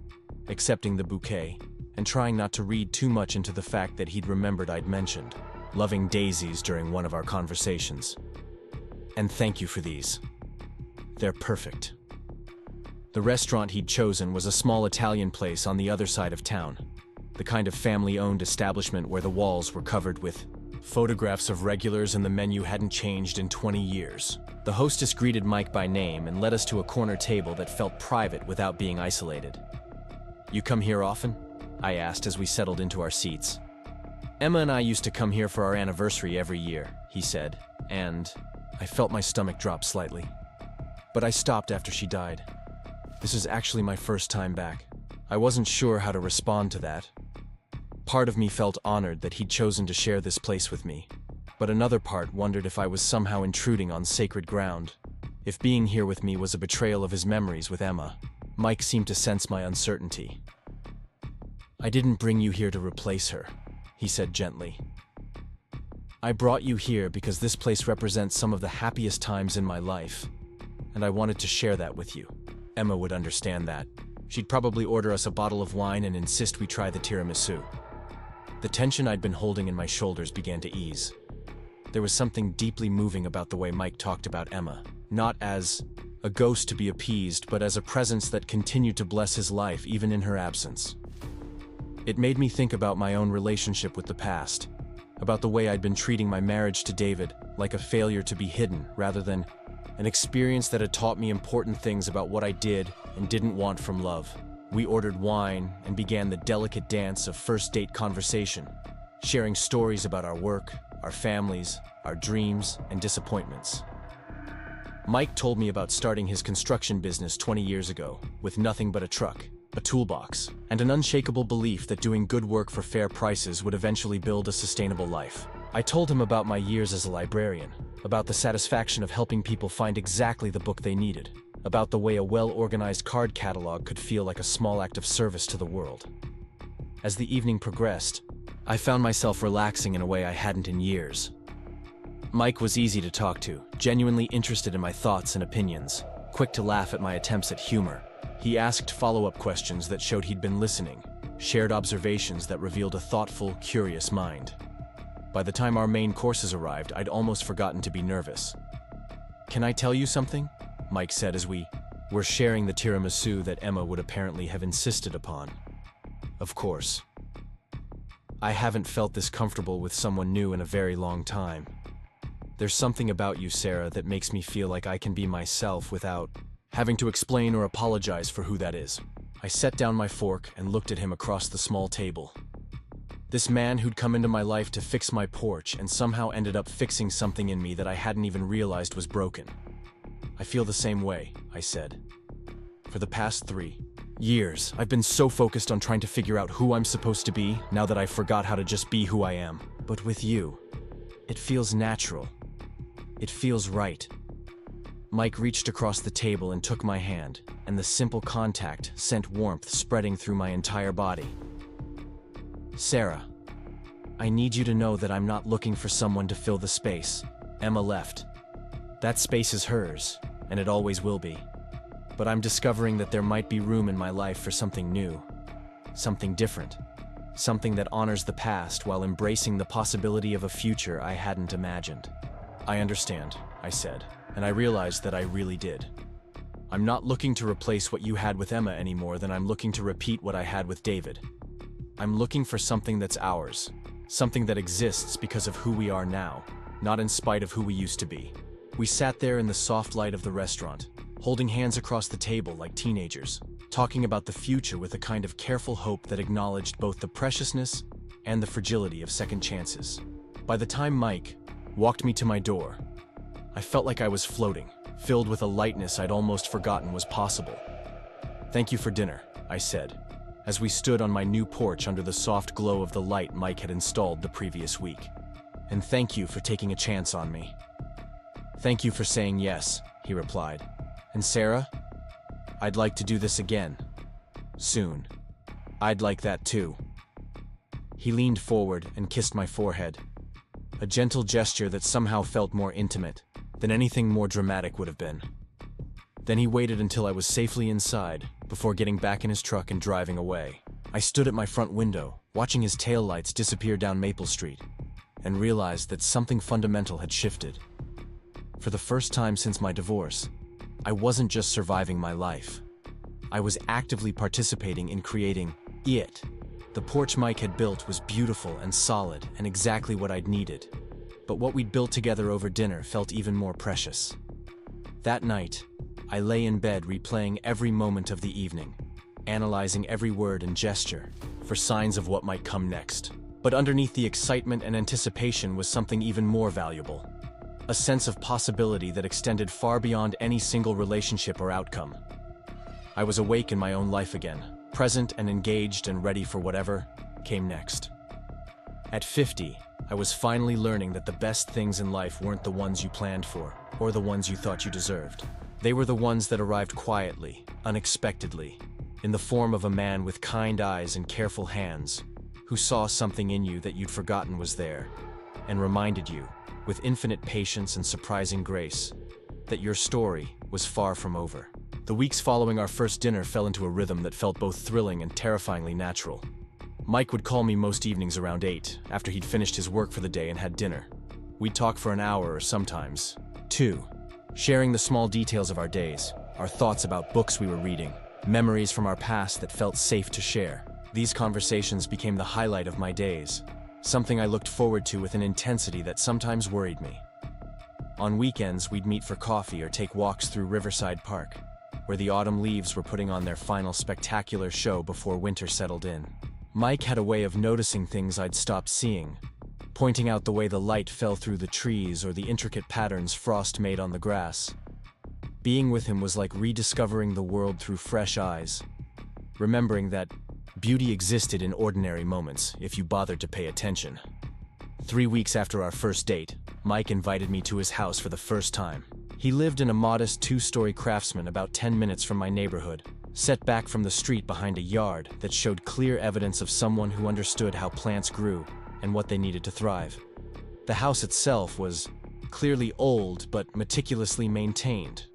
accepting the bouquet and trying not to read too much into the fact that he'd remembered I'd mentioned loving daisies during one of our conversations. "And thank you for these. They're perfect." The restaurant he'd chosen was a small Italian place on the other side of town, the kind of family-owned establishment where the walls were covered with photographs of regulars and the menu hadn't changed in 20 years. The hostess greeted Mike by name and led us to a corner table that felt private without being isolated. "You come here often?" I asked as we settled into our seats. "Emma and I used to come here for our anniversary every year," he said, and I felt my stomach drop slightly. But I stopped after she died. This is actually my first time back. I wasn't sure how to respond to that. Part of me felt honored that he'd chosen to share this place with me, but another part wondered if I was somehow intruding on sacred ground, if being here with me was a betrayal of his memories with Emma. Mike seemed to sense my uncertainty. "I didn't bring you here to replace her," he said gently. "I brought you here because this place represents some of the happiest times in my life, and I wanted to share that with you." Emma would understand that. She'd probably order us a bottle of wine and insist we try the tiramisu. The tension I'd been holding in my shoulders began to ease. There was something deeply moving about the way Mike talked about Emma, not as a ghost to be appeased, but as a presence that continued to bless his life even in her absence. It made me think about my own relationship with the past, about the way I'd been treating my marriage to David like a failure to be hidden rather than an experience that had taught me important things about what I did and didn't want from love. We ordered wine and began the delicate dance of first date conversation, sharing stories about our work, our families, our dreams, and disappointments. Mike told me about starting his construction business 20 years ago with nothing but a truck, a toolbox, and an unshakable belief that doing good work for fair prices would eventually build a sustainable life. I told him about my years as a librarian, about the satisfaction of helping people find exactly the book they needed, about the way a well-organized card catalog could feel like a small act of service to the world. As the evening progressed, I found myself relaxing in a way I hadn't in years. Mike was easy to talk to, genuinely interested in my thoughts and opinions, quick to laugh at my attempts at humor. He asked follow-up questions that showed he'd been listening, shared observations that revealed a thoughtful, curious mind. By the time our main courses arrived, I'd almost forgotten to be nervous. "Can I tell you something?" Mike said as we were sharing the tiramisu that Emma would apparently have insisted upon. "Of course. I haven't felt this comfortable with someone new in a very long time. There's something about you, Sarah, that makes me feel like I can be myself without having to explain or apologize for who that is." I set down my fork and looked at him across the small table. This man who'd come into my life to fix my porch and somehow ended up fixing something in me that I hadn't even realized was broken. "I feel the same way," I said. "For the past 3 years, I've been so focused on trying to figure out who I'm supposed to be now that I forgot how to just be who I am. But with you, it feels natural. It feels right." Mike reached across the table and took my hand, and the simple contact sent warmth spreading through my entire body. "Sarah, I need you to know that I'm not looking for someone to fill the space Emma left. That space is hers, and it always will be. But I'm discovering that there might be room in my life for something new, something different, something that honors the past while embracing the possibility of a future I hadn't imagined." "I understand," I said, and I realized that I really did. "I'm not looking to replace what you had with Emma any more than I'm looking to repeat what I had with David. I'm looking for something that's ours, something that exists because of who we are now, not in spite of who we used to be." We sat there in the soft light of the restaurant, holding hands across the table like teenagers, talking about the future with a kind of careful hope that acknowledged both the preciousness and the fragility of second chances. By the time Mike walked me to my door, I felt like I was floating, filled with a lightness I'd almost forgotten was possible. "Thank you for dinner," I said, as we stood on my new porch under the soft glow of the light Mike had installed the previous week. "And thank you for taking a chance on me." "Thank you for saying yes," he replied. "And Sarah, I'd like to do this again. Soon." I'd like that too. He leaned forward and kissed my forehead, a gentle gesture that somehow felt more intimate than anything more dramatic would have been. Then he waited until I was safely inside before getting back in his truck and driving away. I stood at my front window, watching his taillights disappear down Maple Street, and realized that something fundamental had shifted. For the first time since my divorce, I wasn't just surviving my life. I was actively participating in creating it. The porch Mike had built was beautiful and solid and exactly what I'd needed. But what we'd built together over dinner felt even more precious. That night, I lay in bed replaying every moment of the evening, analyzing every word and gesture for signs of what might come next. But underneath the excitement and anticipation was something even more valuable. A sense of possibility that extended far beyond any single relationship or outcome. I was awake in my own life again, present and engaged and ready for whatever came next. At 50, I was finally learning that the best things in life weren't the ones you planned for, or the ones you thought you deserved. They were the ones that arrived quietly, unexpectedly, in the form of a man with kind eyes and careful hands, who saw something in you that you'd forgotten was there, and reminded you, with infinite patience and surprising grace, that your story was far from over. The weeks following our first dinner fell into a rhythm that felt both thrilling and terrifyingly natural. Mike would call me most evenings around 8, after he'd finished his work for the day and had dinner. We'd talk for an hour or sometimes 2, sharing the small details of our days, our thoughts about books we were reading, memories from our past that felt safe to share. These conversations became the highlight of my days, something I looked forward to with an intensity that sometimes worried me. On weekends, we'd meet for coffee or take walks through Riverside Park, where the autumn leaves were putting on their final spectacular show before winter settled in. Mike had a way of noticing things I'd stopped seeing, pointing out the way the light fell through the trees or the intricate patterns frost made on the grass. Being with him was like rediscovering the world through fresh eyes, remembering that beauty existed in ordinary moments if you bothered to pay attention. 3 weeks after our first date, Mike invited me to his house for the first time. He lived in a modest 2-story craftsman about 10 minutes from my neighborhood, set back from the street behind a yard that showed clear evidence of someone who understood how plants grew and what they needed to thrive. The house itself was clearly old but meticulously maintained,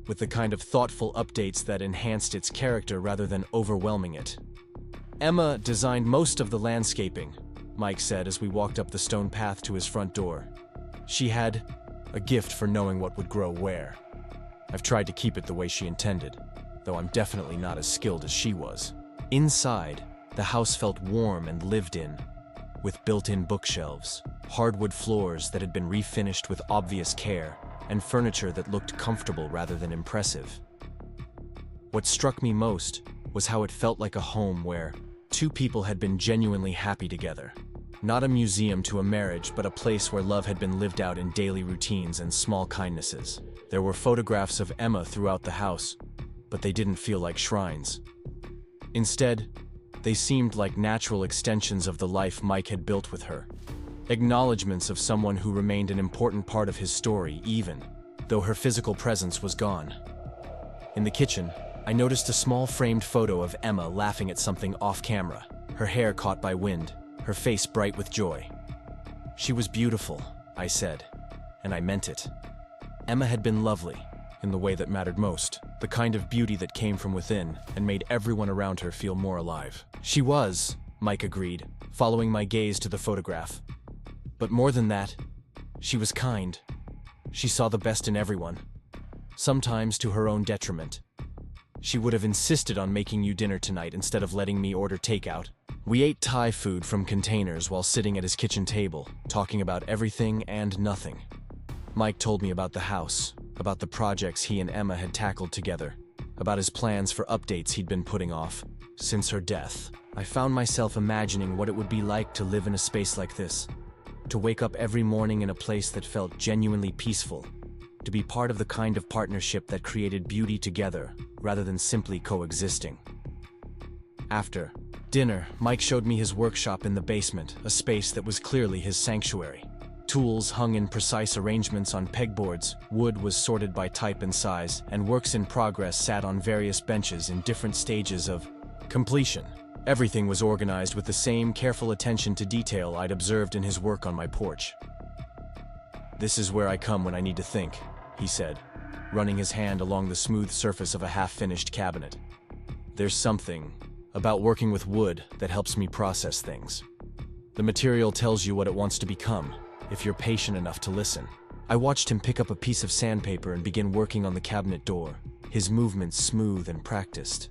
with the kind of thoughtful updates that enhanced its character rather than overwhelming it. Emma designed most of the landscaping, Mike said as we walked up the stone path to his front door. She had a gift for knowing what would grow where. I've tried to keep it the way she intended, though I'm definitely not as skilled as she was. Inside, the house felt warm and lived in, with built-in bookshelves, hardwood floors that had been refinished with obvious care, and furniture that looked comfortable rather than impressive. What struck me most was how it felt like a home where 2 people had been genuinely happy together. Not a museum to a marriage, but a place where love had been lived out in daily routines and small kindnesses. There were photographs of Emma throughout the house, but they didn't feel like shrines. Instead, they seemed like natural extensions of the life Mike had built with her. Acknowledgements of someone who remained an important part of his story, even though her physical presence was gone. In the kitchen, I noticed a small framed photo of Emma laughing at something off-camera, her hair caught by wind, her face bright with joy. She was beautiful, I said, and I meant it. Emma had been lovely, in the way that mattered most, the kind of beauty that came from within and made everyone around her feel more alive. She was, Mike agreed, following my gaze to the photograph. But more than that, she was kind. She saw the best in everyone, sometimes to her own detriment. She would have insisted on making you dinner tonight instead of letting me order takeout. We ate Thai food from containers while sitting at his kitchen table, talking about everything and nothing. Mike told me about the house, about the projects he and Emma had tackled together, about his plans for updates he'd been putting off. Since her death, I found myself imagining what it would be like to live in a space like this, to wake up every morning in a place that felt genuinely peaceful, to be part of the kind of partnership that created beauty together rather than simply coexisting. After dinner, Mike showed me his workshop in the basement, a space that was clearly his sanctuary. Tools hung in precise arrangements on pegboards, wood was sorted by type and size, and works in progress sat on various benches in different stages of completion. Everything was organized with the same careful attention to detail I'd observed in his work on my porch. "This is where I come when I need to think," he said, running his hand along the smooth surface of a half-finished cabinet. "There's something about working with wood that helps me process things. The material tells you what it wants to become, if you're patient enough to listen." I watched him pick up a piece of sandpaper and begin working on the cabinet door, his movements smooth and practiced.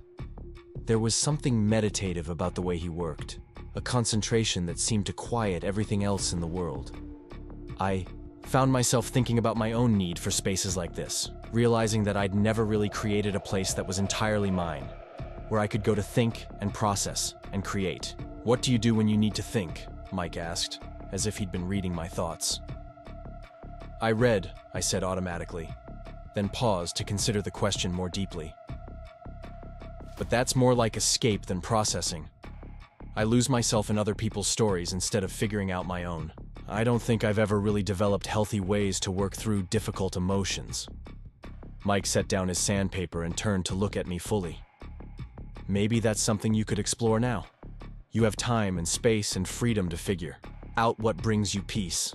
There was something meditative about the way he worked, a concentration that seemed to quiet everything else in the world. I found myself thinking about my own need for spaces like this, realizing that I'd never really created a place that was entirely mine, where I could go to think and process and create. "What do you do when you need to think?" Mike asked, as if he'd been reading my thoughts. "I read," I said automatically, then paused to consider the question more deeply. "But that's more like escape than processing. I lose myself in other people's stories instead of figuring out my own. I don't think I've ever really developed healthy ways to work through difficult emotions." Mike set down his sandpaper and turned to look at me fully. "Maybe that's something you could explore now. You have time and space and freedom to figure out what brings you peace."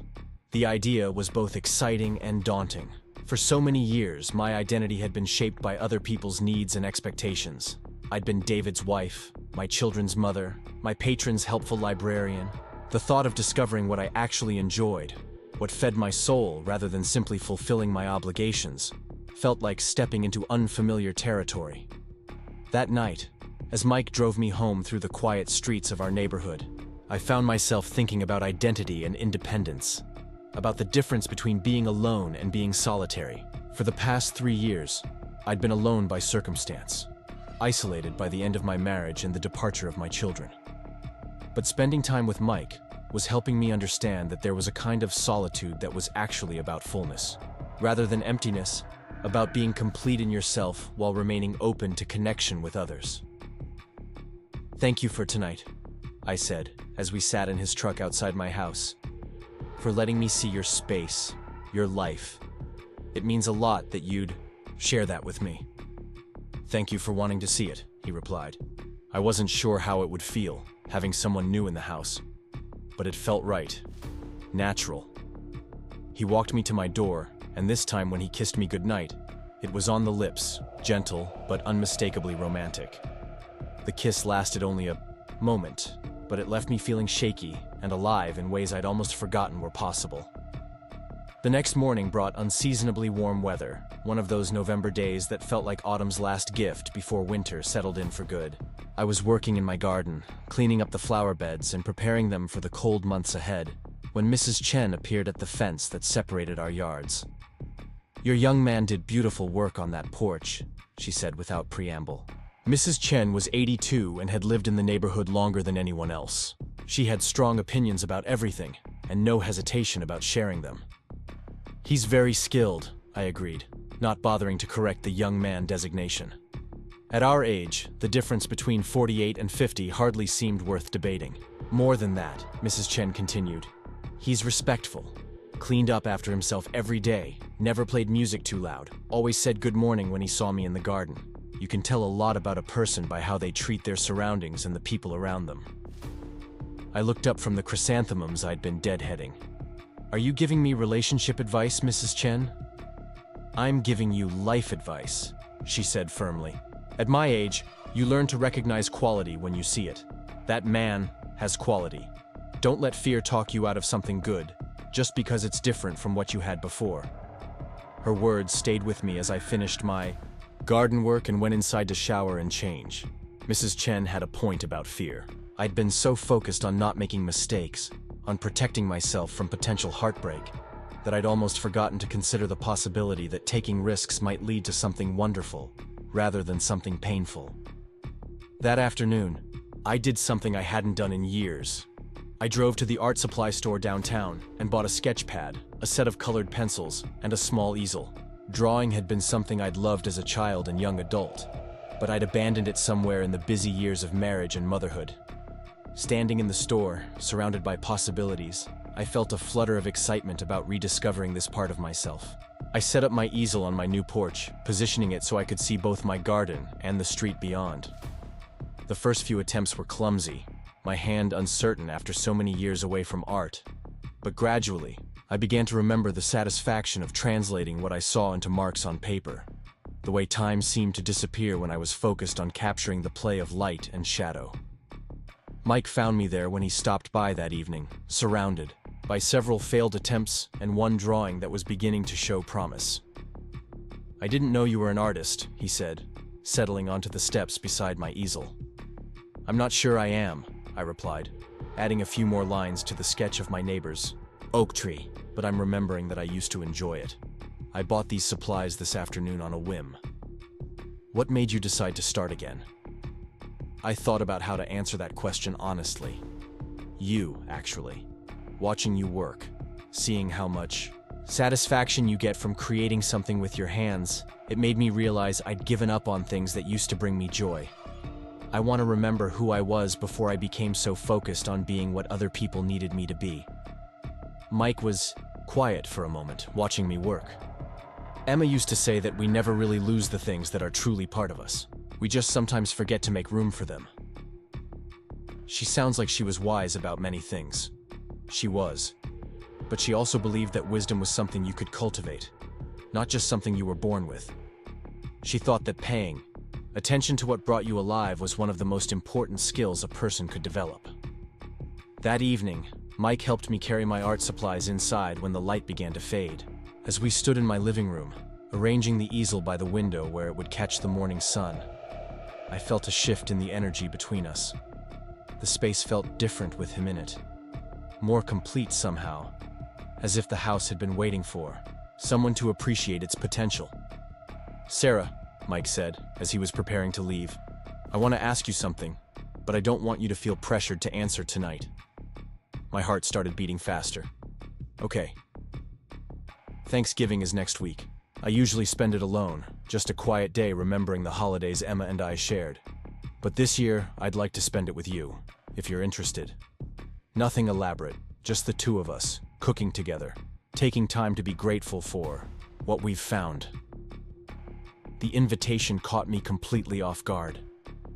The idea was both exciting and daunting. For so many years, my identity had been shaped by other people's needs and expectations. I'd been David's wife, my children's mother, my patron's helpful librarian. The thought of discovering what I actually enjoyed, what fed my soul rather than simply fulfilling my obligations, felt like stepping into unfamiliar territory. That night, as Mike drove me home through the quiet streets of our neighborhood, I found myself thinking about identity and independence, about the difference between being alone and being solitary. For the past 3 years, I'd been alone by circumstance, isolated by the end of my marriage and the departure of my children. But spending time with Mike was helping me understand that there was a kind of solitude that was actually about fullness, rather than emptiness, about being complete in yourself while remaining open to connection with others. "Thank you for tonight," I said, as we sat in his truck outside my house, "for letting me see your space, your life. It means a lot that you'd share that with me." "Thank you for wanting to see it," he replied. I wasn't sure how it would feel, having someone new in the house, but it felt right, natural. He walked me to my door, and this time when he kissed me goodnight, it was on the lips, gentle but unmistakably romantic. The kiss lasted only a moment, but it left me feeling shaky and alive in ways I'd almost forgotten were possible. The next morning brought unseasonably warm weather, one of those November days that felt like autumn's last gift before winter settled in for good. I was working in my garden, cleaning up the flower beds and preparing them for the cold months ahead, when Mrs. Chen appeared at the fence that separated our yards. "Your young man did beautiful work on that porch," she said without preamble. Mrs. Chen was 82 and had lived in the neighborhood longer than anyone else. She had strong opinions about everything, and no hesitation about sharing them. "He's very skilled," I agreed, not bothering to correct the young man designation. At our age, the difference between 48 and 50 hardly seemed worth debating. "More than that," Mrs. Chen continued, "he's respectful, cleaned up after himself every day, never played music too loud, always said good morning when he saw me in the garden. You can tell a lot about a person by how they treat their surroundings and the people around them." I looked up from the chrysanthemums I'd been deadheading. "Are you giving me relationship advice, Mrs. Chen?" "I'm giving you life advice," she said firmly. "At my age, you learn to recognize quality when you see it. That man has quality. Don't let fear talk you out of something good, just because it's different from what you had before." Her words stayed with me as I finished my garden work and went inside to shower and change. Mrs. Chen had a point about fear. I'd been so focused on not making mistakes, on protecting myself from potential heartbreak, that I'd almost forgotten to consider the possibility that taking risks might lead to something wonderful, rather than something painful. That afternoon, I did something I hadn't done in years. I drove to the art supply store downtown and bought a sketch pad, a set of colored pencils, and a small easel. Drawing had been something I'd loved as a child and young adult, but I'd abandoned it somewhere in the busy years of marriage and motherhood. Standing in the store, surrounded by possibilities, I felt a flutter of excitement about rediscovering this part of myself. I set up my easel on my new porch, positioning it so I could see both my garden and the street beyond. The first few attempts were clumsy, my hand uncertain after so many years away from art. But gradually, I began to remember the satisfaction of translating what I saw into marks on paper. The way time seemed to disappear when I was focused on capturing the play of light and shadow. Mike found me there when he stopped by that evening, surrounded by several failed attempts and one drawing that was beginning to show promise. "I didn't know you were an artist," he said, settling onto the steps beside my easel. "I'm not sure I am," I replied, adding a few more lines to the sketch of my neighbor's oak tree, but I'm remembering that I used to enjoy it. I bought these supplies this afternoon on a whim. What made you decide to start again? I thought about how to answer that question honestly. You, actually. Watching you work, seeing how much satisfaction you get from creating something with your hands, it made me realize I'd given up on things that used to bring me joy. I want to remember who I was before I became so focused on being what other people needed me to be. Mike was quiet for a moment, watching me work. Emma used to say that we never really lose the things that are truly part of us. We just sometimes forget to make room for them. She sounds like she was wise about many things. She was. But she also believed that wisdom was something you could cultivate, not just something you were born with. She thought that paying attention to what brought you alive was one of the most important skills a person could develop. That evening, Mike helped me carry my art supplies inside when the light began to fade. As we stood in my living room, arranging the easel by the window where it would catch the morning sun, I felt a shift in the energy between us. The space felt different with him in it. More complete somehow, as if the house had been waiting for someone to appreciate its potential. "Sarah," Mike said, as he was preparing to leave, "I want to ask you something, but I don't want you to feel pressured to answer tonight." My heart started beating faster. "Okay. Thanksgiving is next week. I usually spend it alone, just a quiet day remembering the holidays Emma and I shared. But this year, I'd like to spend it with you, if you're interested. Nothing elaborate, just the two of us, cooking together, taking time to be grateful for what we've found." The invitation caught me completely off guard.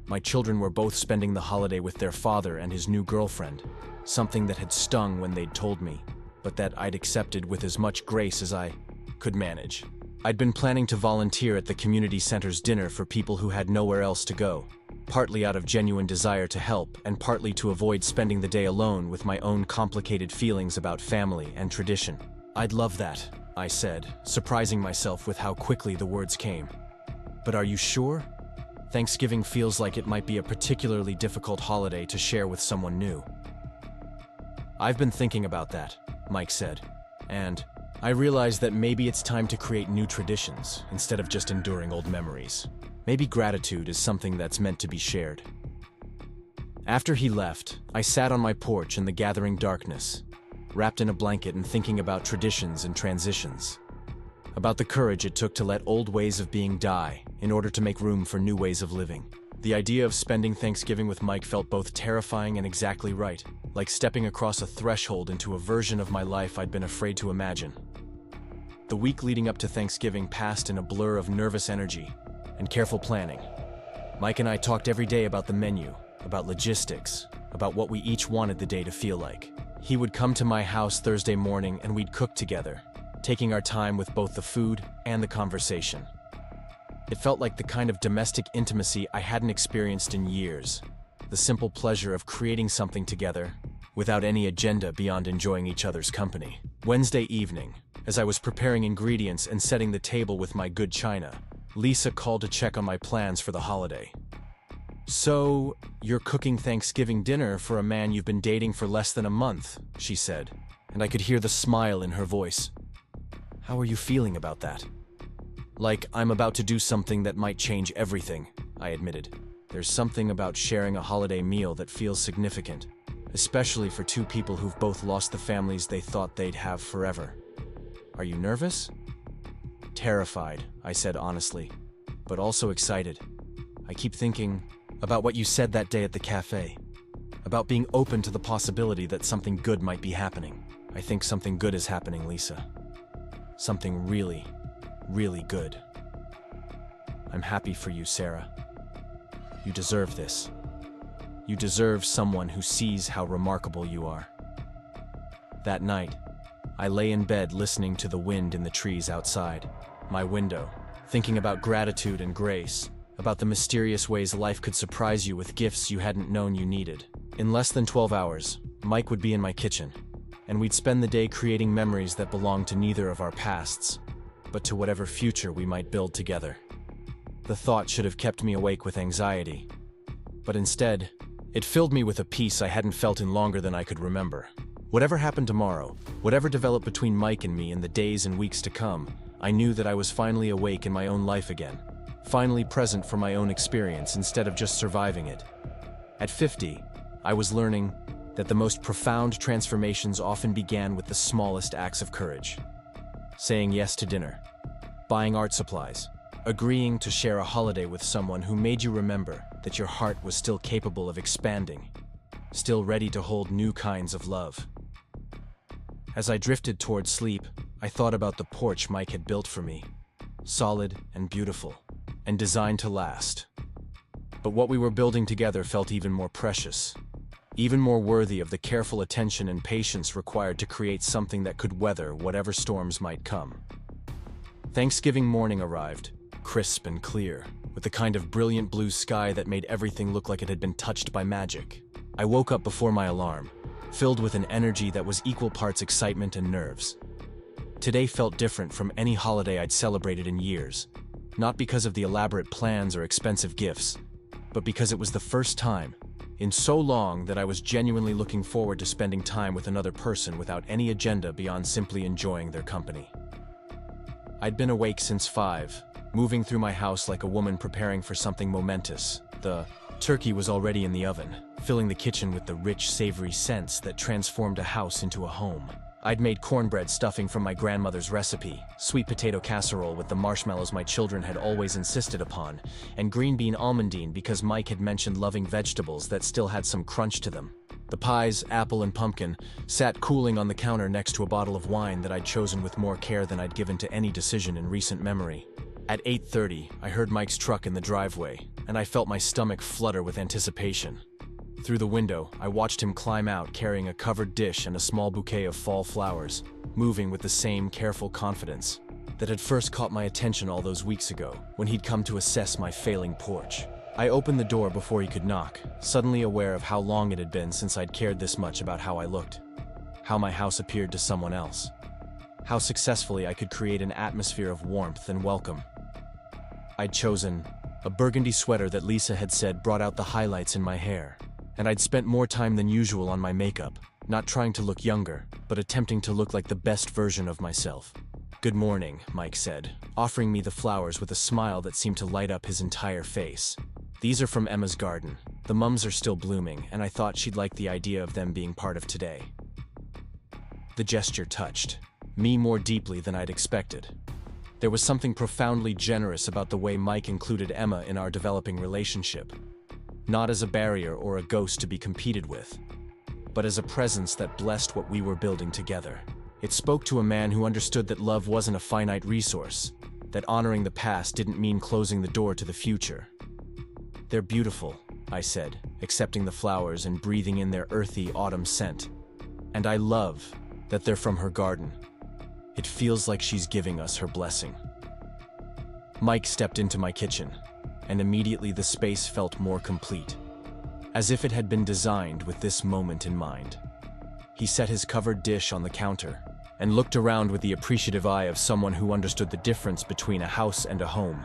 My children were both spending the holiday with their father and his new girlfriend, something that had stung when they'd told me, but that I'd accepted with as much grace as I could manage. I'd been planning to volunteer at the community center's dinner for people who had nowhere else to go, partly out of genuine desire to help and partly to avoid spending the day alone with my own complicated feelings about family and tradition. "I'd love that," I said, surprising myself with how quickly the words came. "But are you sure? Thanksgiving feels like it might be a particularly difficult holiday to share with someone new." "I've been thinking about that," Mike said, "and I realized that maybe it's time to create new traditions instead of just enduring old memories. Maybe gratitude is something that's meant to be shared." After he left, I sat on my porch in the gathering darkness, wrapped in a blanket and thinking about traditions and transitions. About the courage it took to let old ways of being die in order to make room for new ways of living. The idea of spending Thanksgiving with Mike felt both terrifying and exactly right, like stepping across a threshold into a version of my life I'd been afraid to imagine. The week leading up to Thanksgiving passed in a blur of nervous energy and careful planning. Mike and I talked every day about the menu, about logistics, about what we each wanted the day to feel like. He would come to my house Thursday morning and we'd cook together, taking our time with both the food and the conversation. It felt like the kind of domestic intimacy I hadn't experienced in years, the simple pleasure of creating something together, without any agenda beyond enjoying each other's company. Wednesday evening, as I was preparing ingredients and setting the table with my good china, Lisa called to check on my plans for the holiday. "So, you're cooking Thanksgiving dinner for a man you've been dating for less than a month," she said, and I could hear the smile in her voice. "How are you feeling about that?" "Like I'm about to do something that might change everything," I admitted. "There's something about sharing a holiday meal that feels significant, especially for two people who've both lost the families they thought they'd have forever. Are you nervous?" "Terrified," I said honestly, "but also excited. I keep thinking about what you said that day at the cafe, about being open to the possibility that something good might be happening. I think something good is happening, Lisa. Something really, really good. I'm happy for you, Sarah. You deserve this." You deserve someone who sees how remarkable you are. That night, I lay in bed listening to the wind in the trees outside my window, thinking about gratitude and grace, about the mysterious ways life could surprise you with gifts you hadn't known you needed. In less than 12 hours, Mike would be in my kitchen, and we'd spend the day creating memories that belonged to neither of our pasts, but to whatever future we might build together. The thought should have kept me awake with anxiety, but instead, it filled me with a peace I hadn't felt in longer than I could remember. Whatever happened tomorrow, whatever developed between Mike and me in the days and weeks to come, I knew that I was finally awake in my own life again, finally present for my own experience instead of just surviving it. At 50, I was learning that the most profound transformations often began with the smallest acts of courage. Saying yes to dinner, buying art supplies, agreeing to share a holiday with someone who made you remember that your heart was still capable of expanding, still ready to hold new kinds of love. As I drifted toward sleep, I thought about the porch Mike had built for me, solid and beautiful, and designed to last. But what we were building together felt even more precious, even more worthy of the careful attention and patience required to create something that could weather whatever storms might come. Thanksgiving morning arrived, crisp and clear, with the kind of brilliant blue sky that made everything look like it had been touched by magic. I woke up before my alarm, filled with an energy that was equal parts excitement and nerves. Today felt different from any holiday I'd celebrated in years, not because of the elaborate plans or expensive gifts, but because it was the first time in so long that I was genuinely looking forward to spending time with another person without any agenda beyond simply enjoying their company. I'd been awake since 5, moving through my house like a woman preparing for something momentous. The turkey was already in the oven, filling the kitchen with the rich, savory scents that transformed a house into a home. I'd made cornbread stuffing from my grandmother's recipe, sweet potato casserole with the marshmallows my children had always insisted upon, and green bean almondine because Mike had mentioned loving vegetables that still had some crunch to them. The pies, apple and pumpkin, sat cooling on the counter next to a bottle of wine that I'd chosen with more care than I'd given to any decision in recent memory. At 8:30, I heard Mike's truck in the driveway, and I felt my stomach flutter with anticipation. Through the window, I watched him climb out carrying a covered dish and a small bouquet of fall flowers, moving with the same careful confidence that had first caught my attention all those weeks ago when he'd come to assess my failing porch. I opened the door before he could knock, suddenly aware of how long it had been since I'd cared this much about how I looked, how my house appeared to someone else, how successfully I could create an atmosphere of warmth and welcome. I'd chosen a burgundy sweater that Lisa had said brought out the highlights in my hair, and I'd spent more time than usual on my makeup, not trying to look younger, but attempting to look like the best version of myself. "Good morning," Mike said, offering me the flowers with a smile that seemed to light up his entire face. "These are from Emma's garden. The mums are still blooming, and I thought she'd like the idea of them being part of today." The gesture touched me more deeply than I'd expected. There was something profoundly generous about the way Mike included Emma in our developing relationship, not as a barrier or a ghost to be competed with, but as a presence that blessed what we were building together. It spoke to a man who understood that love wasn't a finite resource, that honoring the past didn't mean closing the door to the future. "They're beautiful," I said, accepting the flowers and breathing in their earthy autumn scent. "And I love that they're from her garden. It feels like she's giving us her blessing." Mike stepped into my kitchen, and immediately the space felt more complete, as if it had been designed with this moment in mind. He set his covered dish on the counter and looked around with the appreciative eye of someone who understood the difference between a house and a home.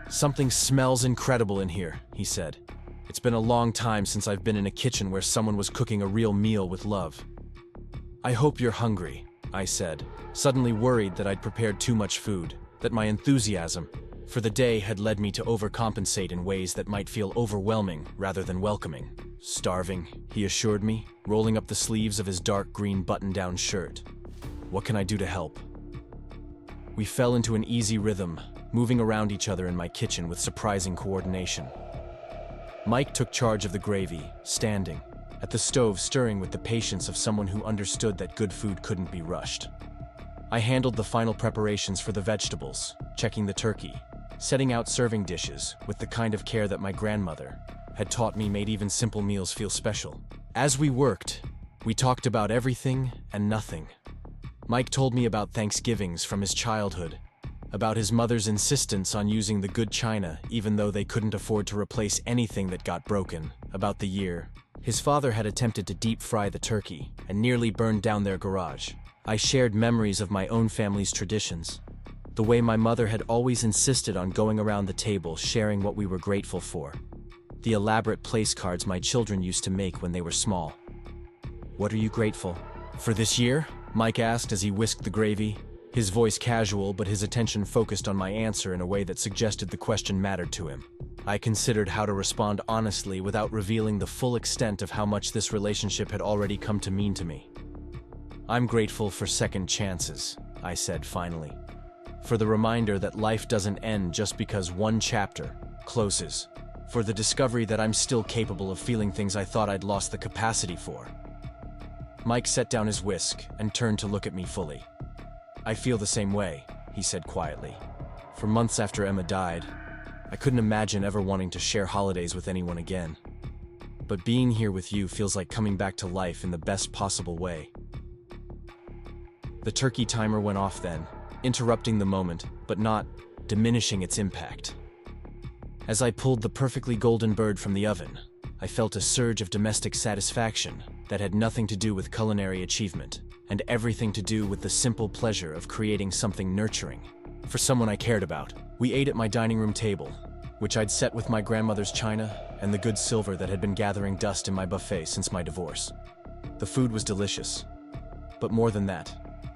"Something smells incredible in here," he said. "It's been a long time since I've been in a kitchen where someone was cooking a real meal with love." "I hope you're hungry," I said, suddenly worried that I'd prepared too much food, that my enthusiasm for the day had led me to overcompensate in ways that might feel overwhelming rather than welcoming. "Starving," he assured me, rolling up the sleeves of his dark green button-down shirt. "What can I do to help?" We fell into an easy rhythm, moving around each other in my kitchen with surprising coordination. Mike took charge of the gravy, standing at the stove stirring with the patience of someone who understood that good food couldn't be rushed. I handled the final preparations for the vegetables, checking the turkey, setting out serving dishes with the kind of care that my grandmother, had taught me made even simple meals feel special. As we worked, we talked about everything and nothing. Mike told me about Thanksgivings from his childhood, about his mother's insistence on using the good china even though they couldn't afford to replace anything that got broken, about the year his father had attempted to deep fry the turkey and nearly burned down their garage. I shared memories of my own family's traditions, the way my mother had always insisted on going around the table sharing what we were grateful for, the elaborate place cards my children used to make when they were small. "What are you grateful for this year?" Mike asked as he whisked the gravy, his voice casual but his attention focused on my answer in a way that suggested the question mattered to him. I considered how to respond honestly without revealing the full extent of how much this relationship had already come to mean to me. "I'm grateful for second chances," I said finally. "For the reminder that life doesn't end just because one chapter closes. For the discovery that I'm still capable of feeling things I thought I'd lost the capacity for." Mike set down his whisk and turned to look at me fully. "I feel the same way," he said quietly. "For months after Emma died, I couldn't imagine ever wanting to share holidays with anyone again. But being here with you feels like coming back to life in the best possible way." The turkey timer went off then, interrupting the moment, but not diminishing its impact. As I pulled the perfectly golden bird from the oven, I felt a surge of domestic satisfaction that had nothing to do with culinary achievement, and everything to do with the simple pleasure of creating something nurturing for someone I cared about. We ate at my dining room table, which I'd set with my grandmother's china and the good silver that had been gathering dust in my buffet since my divorce. The food was delicious, but more than that,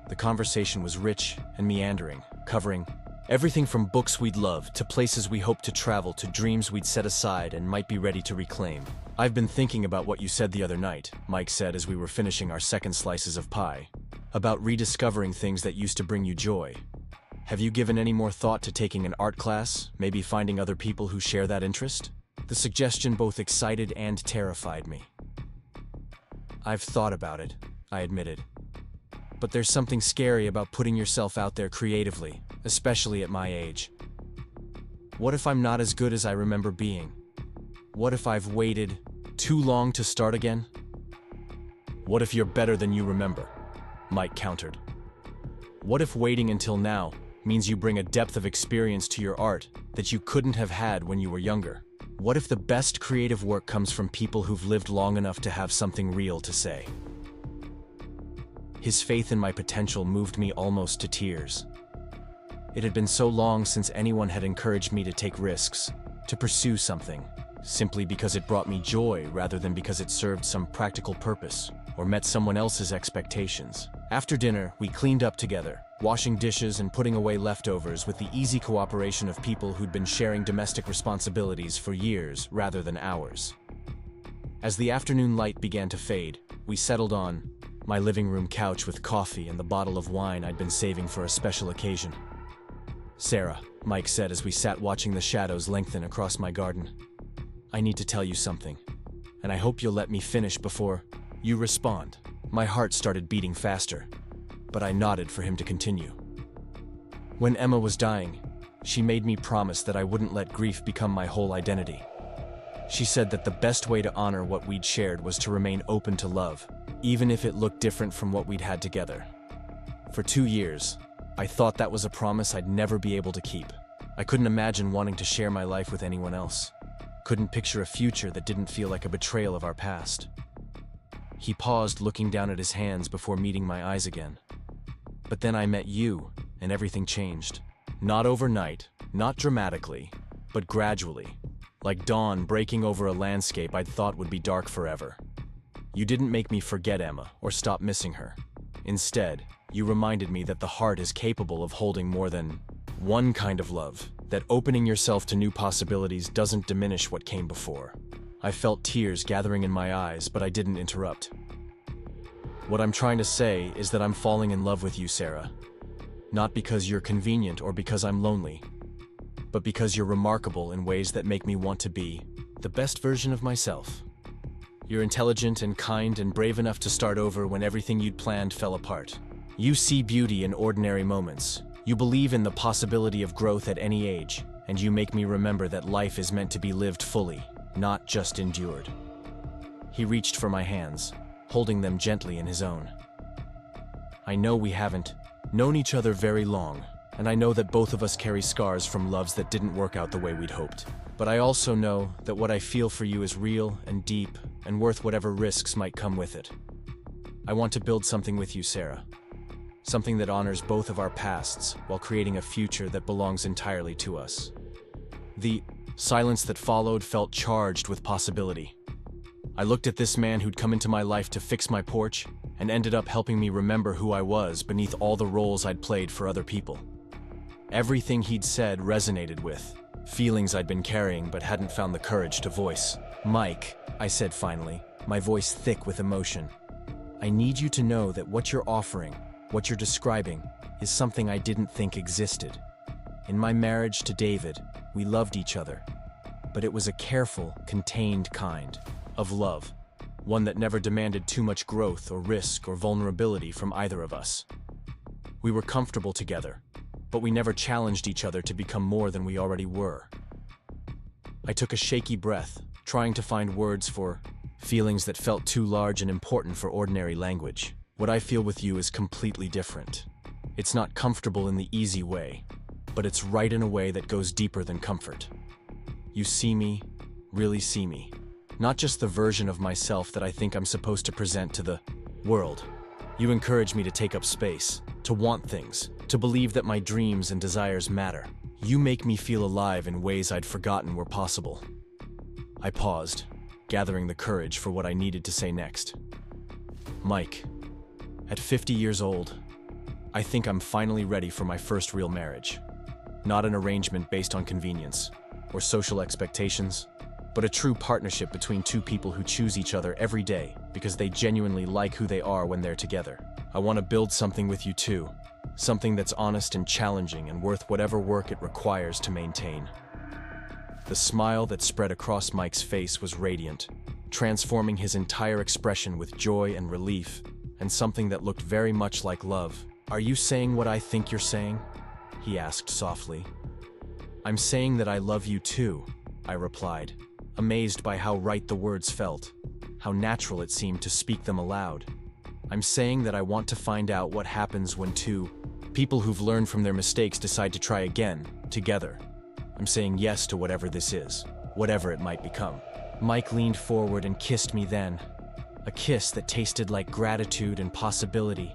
the conversation was rich and meandering, covering everything from books we'd love to places we hoped to travel to dreams we'd set aside and might be ready to reclaim. "I've been thinking about what you said the other night," Mike said as we were finishing our second slices of pie, "about rediscovering things that used to bring you joy. Have you given any more thought to taking an art class, maybe finding other people who share that interest?" The suggestion both excited and terrified me. "I've thought about it," I admitted. "But there's something scary about putting yourself out there creatively, especially at my age. What if I'm not as good as I remember being? What if I've waited too long to start again?" "What if you're better than you remember?" Mike countered. "What if waiting until now means you bring a depth of experience to your art that you couldn't have had when you were younger? What if the best creative work comes from people who've lived long enough to have something real to say?" His faith in my potential moved me almost to tears. It had been so long since anyone had encouraged me to take risks, to pursue something, simply because it brought me joy rather than because it served some practical purpose or met someone else's expectations. After dinner, we cleaned up together, washing dishes and putting away leftovers with the easy cooperation of people who'd been sharing domestic responsibilities for years rather than hours. As the afternoon light began to fade, we settled on my living room couch with coffee and the bottle of wine I'd been saving for a special occasion. "Sarah," Mike said as we sat watching the shadows lengthen across my garden, "I need to tell you something, and I hope you'll let me finish before you respond." My heart started beating faster, but I nodded for him to continue. "When Emma was dying, she made me promise that I wouldn't let grief become my whole identity. She said that the best way to honor what we'd shared was to remain open to love, even if it looked different from what we'd had together. For 2 years, I thought that was a promise I'd never be able to keep. I couldn't imagine wanting to share my life with anyone else. Couldn't picture a future that didn't feel like a betrayal of our past." He paused, looking down at his hands before meeting my eyes again. "But then I met you, and everything changed. Not overnight, not dramatically, but gradually, like dawn breaking over a landscape I'd thought would be dark forever. You didn't make me forget Emma or stop missing her. Instead, you reminded me that the heart is capable of holding more than one kind of love, that opening yourself to new possibilities doesn't diminish what came before." I felt tears gathering in my eyes, but I didn't interrupt. "What I'm trying to say is that I'm falling in love with you, Sarah. Not because you're convenient or because I'm lonely, but because you're remarkable in ways that make me want to be the best version of myself. You're intelligent and kind and brave enough to start over when everything you'd planned fell apart. You see beauty in ordinary moments. You believe in the possibility of growth at any age, and you make me remember that life is meant to be lived fully, not just endured. He reached for my hands, holding them gently in his own. I know we haven't known each other very long, and I know that both of us carry scars from loves that didn't work out the way we'd hoped. But I also know that what I feel for you is real and deep and worth whatever risks might come with it. I want to build something with you, Sarah. Something that honors both of our pasts while creating a future that belongs entirely to us. The silence that followed felt charged with possibility. I looked at this man who'd come into my life to fix my porch and ended up helping me remember who I was beneath all the roles I'd played for other people. Everything he'd said resonated with feelings I'd been carrying but hadn't found the courage to voice. "Mike," I said finally, my voice thick with emotion, "I need you to know that what you're offering, what you're describing, is something I didn't think existed. In my marriage to David, we loved each other, but it was a careful, contained kind of love, one that never demanded too much growth or risk or vulnerability from either of us. We were comfortable together, but we never challenged each other to become more than we already were." I took a shaky breath, trying to find words for feelings that felt too large and important for ordinary language. "What I feel with you is completely different. It's not comfortable in the easy way, but it's right in a way that goes deeper than comfort. You see me, really see me. Not just the version of myself that I think I'm supposed to present to the world. You encourage me to take up space, to want things, to believe that my dreams and desires matter. You make me feel alive in ways I'd forgotten were possible." I paused, gathering the courage for what I needed to say next. "Mike, at 50 years old, I think I'm finally ready for my first real marriage. Not an arrangement based on convenience or social expectations, but a true partnership between two people who choose each other every day because they genuinely like who they are when they're together. I want to build something with you too, something that's honest and challenging and worth whatever work it requires to maintain." The smile that spread across Mike's face was radiant, transforming his entire expression with joy and relief, and something that looked very much like love. "Are you saying what I think you're saying?" he asked softly. "I'm saying that I love you too," I replied, amazed by how right the words felt, how natural it seemed to speak them aloud. "I'm saying that I want to find out what happens when two people who've learned from their mistakes decide to try again, together. I'm saying yes to whatever this is, whatever it might become." Mike leaned forward and kissed me then, a kiss that tasted like gratitude and possibility,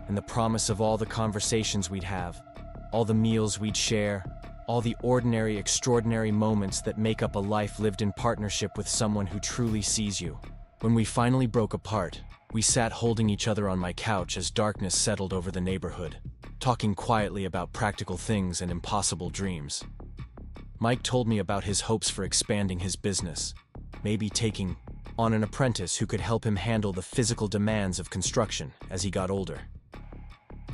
and the promise of all the conversations we'd have, all the meals we'd share, all the ordinary, extraordinary moments that make up a life lived in partnership with someone who truly sees you. When we finally broke apart, we sat holding each other on my couch as darkness settled over the neighborhood, talking quietly about practical things and impossible dreams. Mike told me about his hopes for expanding his business, maybe taking on an apprentice who could help him handle the physical demands of construction as he got older.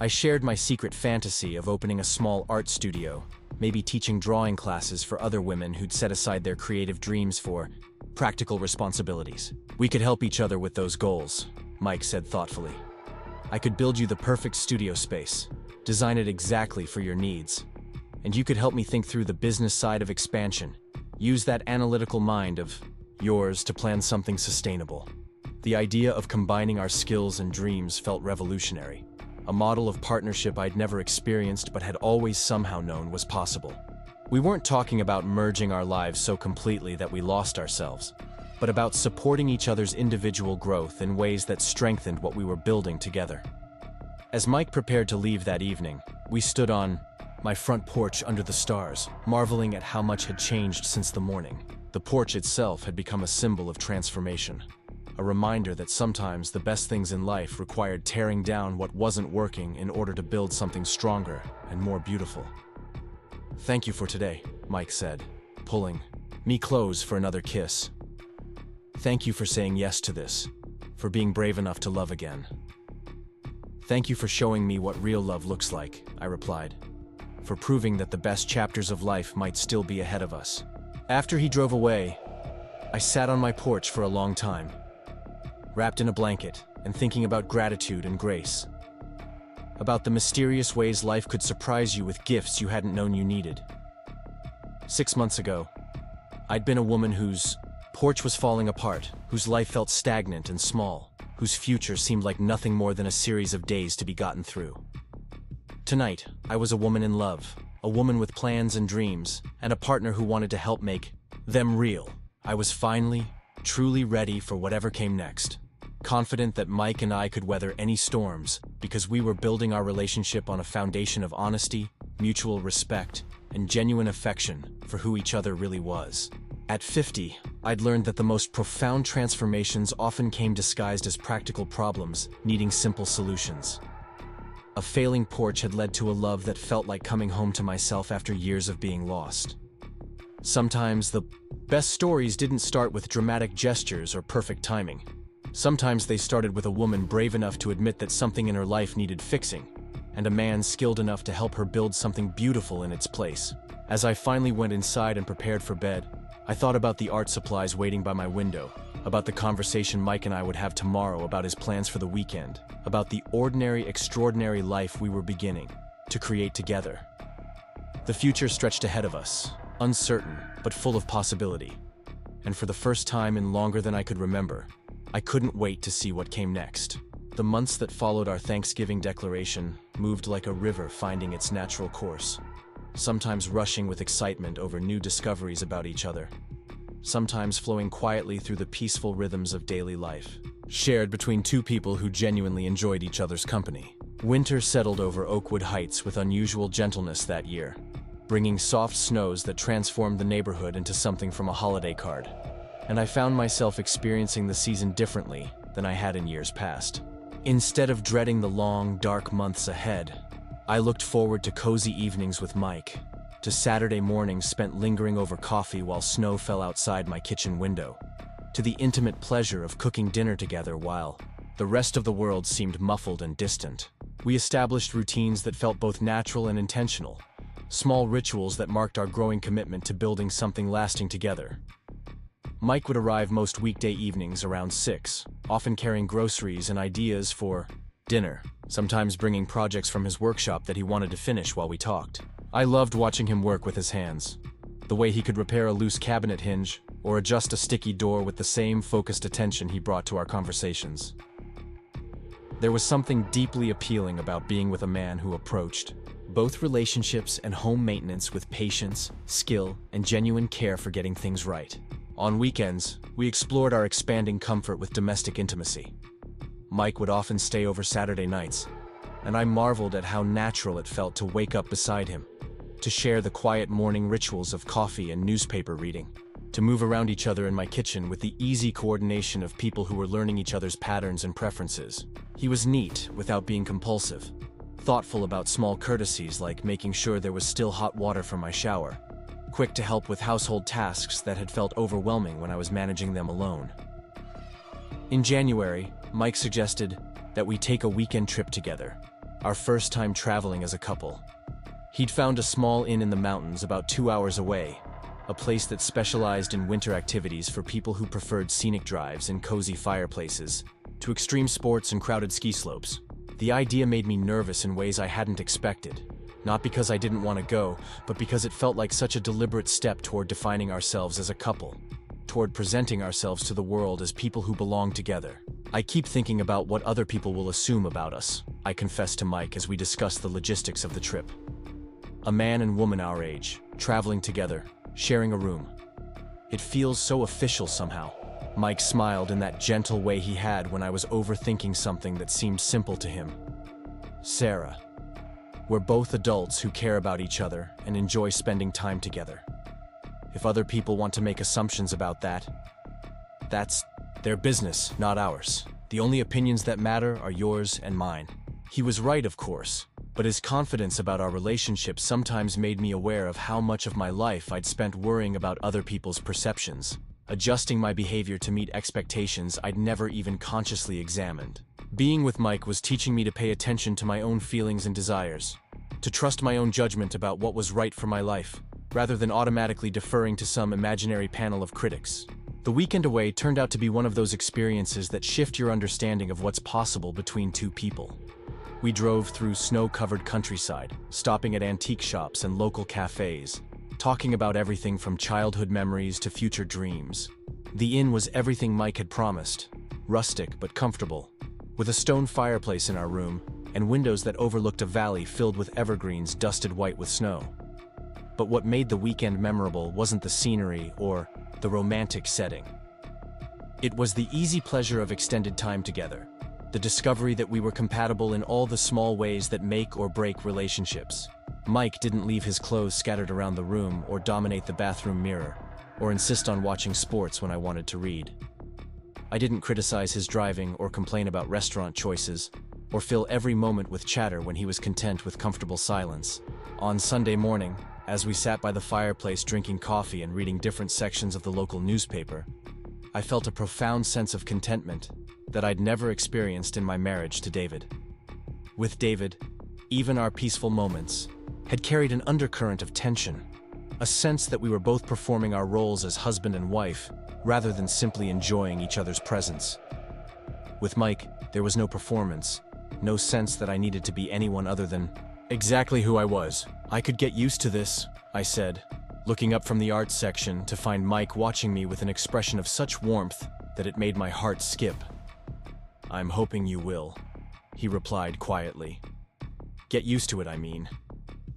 I shared my secret fantasy of opening a small art studio, maybe teaching drawing classes for other women who'd set aside their creative dreams for practical responsibilities. "We could help each other with those goals," Mike said thoughtfully. "I could build you the perfect studio space, design it exactly for your needs, and you could help me think through the business side of expansion, use that analytical mind of yours to plan something sustainable." The idea of combining our skills and dreams felt revolutionary, a model of partnership I'd never experienced but had always somehow known was possible. We weren't talking about merging our lives so completely that we lost ourselves, but about supporting each other's individual growth in ways that strengthened what we were building together. As Mike prepared to leave that evening, we stood on my front porch under the stars, marveling at how much had changed since the morning. The porch itself had become a symbol of transformation, a reminder that sometimes the best things in life required tearing down what wasn't working in order to build something stronger and more beautiful. "Thank you for today," Mike said, pulling me close for another kiss. "Thank you for saying yes to this, for being brave enough to love again." "Thank you for showing me what real love looks like," I replied, "for proving that the best chapters of life might still be ahead of us." After he drove away, I sat on my porch for a long time, wrapped in a blanket and thinking about gratitude and grace, about the mysterious ways life could surprise you with gifts you hadn't known you needed. 6 months ago, I'd been a woman whose Porch was falling apart, whose life felt stagnant and small, whose future seemed like nothing more than a series of days to be gotten through. Tonight, I was a woman in love, a woman with plans and dreams, and a partner who wanted to help make them real. I was finally, truly ready for whatever came next, confident that Mike and I could weather any storms because we were building our relationship on a foundation of honesty, mutual respect, and genuine affection for who each other really was. At 50, I'd learned that the most profound transformations often came disguised as practical problems, needing simple solutions. A failing porch had led to a love that felt like coming home to myself after years of being lost. Sometimes the best stories didn't start with dramatic gestures or perfect timing. Sometimes they started with a woman brave enough to admit that something in her life needed fixing, and a man skilled enough to help her build something beautiful in its place. As I finally went inside and prepared for bed, I thought about the art supplies waiting by my window, about the conversation Mike and I would have tomorrow about his plans for the weekend, about the ordinary, extraordinary life we were beginning to create together. The future stretched ahead of us, uncertain but full of possibility. And for the first time in longer than I could remember, I couldn't wait to see what came next. The months that followed our Thanksgiving declaration moved like a river finding its natural course, sometimes rushing with excitement over new discoveries about each other, sometimes flowing quietly through the peaceful rhythms of daily life, shared between two people who genuinely enjoyed each other's company. Winter settled over Oakwood Heights with unusual gentleness that year, bringing soft snows that transformed the neighborhood into something from a holiday card. And I found myself experiencing the season differently than I had in years past. Instead of dreading the long, dark months ahead, I looked forward to cozy evenings with Mike, to Saturday mornings spent lingering over coffee while snow fell outside my kitchen window, to the intimate pleasure of cooking dinner together while the rest of the world seemed muffled and distant. We established routines that felt both natural and intentional, small rituals that marked our growing commitment to building something lasting together. Mike would arrive most weekday evenings around 6, often carrying groceries and ideas for dinner, sometimes bringing projects from his workshop that he wanted to finish while we talked. I loved watching him work with his hands, the way he could repair a loose cabinet hinge or adjust a sticky door with the same focused attention he brought to our conversations. There was something deeply appealing about being with a man who approached both relationships and home maintenance with patience, skill, and genuine care for getting things right. On weekends, we explored our expanding comfort with domestic intimacy. Mike would often stay over Saturday nights, and I marveled at how natural it felt to wake up beside him, to share the quiet morning rituals of coffee and newspaper reading, to move around each other in my kitchen with the easy coordination of people who were learning each other's patterns and preferences. He was neat without being compulsive, thoughtful about small courtesies like making sure there was still hot water for my shower, quick to help with household tasks that had felt overwhelming when I was managing them alone. In January, Mike suggested that we take a weekend trip together, our first time traveling as a couple. He'd found a small inn in the mountains about 2 hours away, a place that specialized in winter activities for people who preferred scenic drives and cozy fireplaces, to extreme sports and crowded ski slopes. The idea made me nervous in ways I hadn't expected, not because I didn't want to go, but because it felt like such a deliberate step toward defining ourselves as a couple, toward presenting ourselves to the world as people who belong together. I keep thinking about what other people will assume about us, I confessed to Mike as we discussed the logistics of the trip. A man and woman our age, traveling together, sharing a room. It feels so official somehow. Mike smiled in that gentle way he had when I was overthinking something that seemed simple to him. Sarah, we're both adults who care about each other and enjoy spending time together. If other people want to make assumptions about that, that's their business, not ours. The only opinions that matter are yours and mine. He was right, of course, but his confidence about our relationship sometimes made me aware of how much of my life I'd spent worrying about other people's perceptions, adjusting my behavior to meet expectations I'd never even consciously examined. Being with Mike was teaching me to pay attention to my own feelings and desires, to trust my own judgment about what was right for my life, rather than automatically deferring to some imaginary panel of critics. The weekend away turned out to be one of those experiences that shift your understanding of what's possible between two people. We drove through snow-covered countryside, stopping at antique shops and local cafes, talking about everything from childhood memories to future dreams. The inn was everything Mike had promised, rustic but comfortable, with a stone fireplace in our room and windows that overlooked a valley filled with evergreens dusted white with snow. But what made the weekend memorable wasn't the scenery or the romantic setting. It was the easy pleasure of extended time together, the discovery that we were compatible in all the small ways that make or break relationships. Mike didn't leave his clothes scattered around the room or dominate the bathroom mirror, or insist on watching sports when I wanted to read. I didn't criticize his driving or complain about restaurant choices, or fill every moment with chatter when he was content with comfortable silence. On Sunday morning, as we sat by the fireplace drinking coffee and reading different sections of the local newspaper, I felt a profound sense of contentment that I'd never experienced in my marriage to David. With David, even our peaceful moments had carried an undercurrent of tension, a sense that we were both performing our roles as husband and wife rather than simply enjoying each other's presence. With Mike, there was no performance, no sense that I needed to be anyone other than exactly who I was. I could get used to this, I said, looking up from the arts section to find Mike watching me with an expression of such warmth that it made my heart skip. "I'm hoping you will," he replied quietly. "Get used to it, I mean.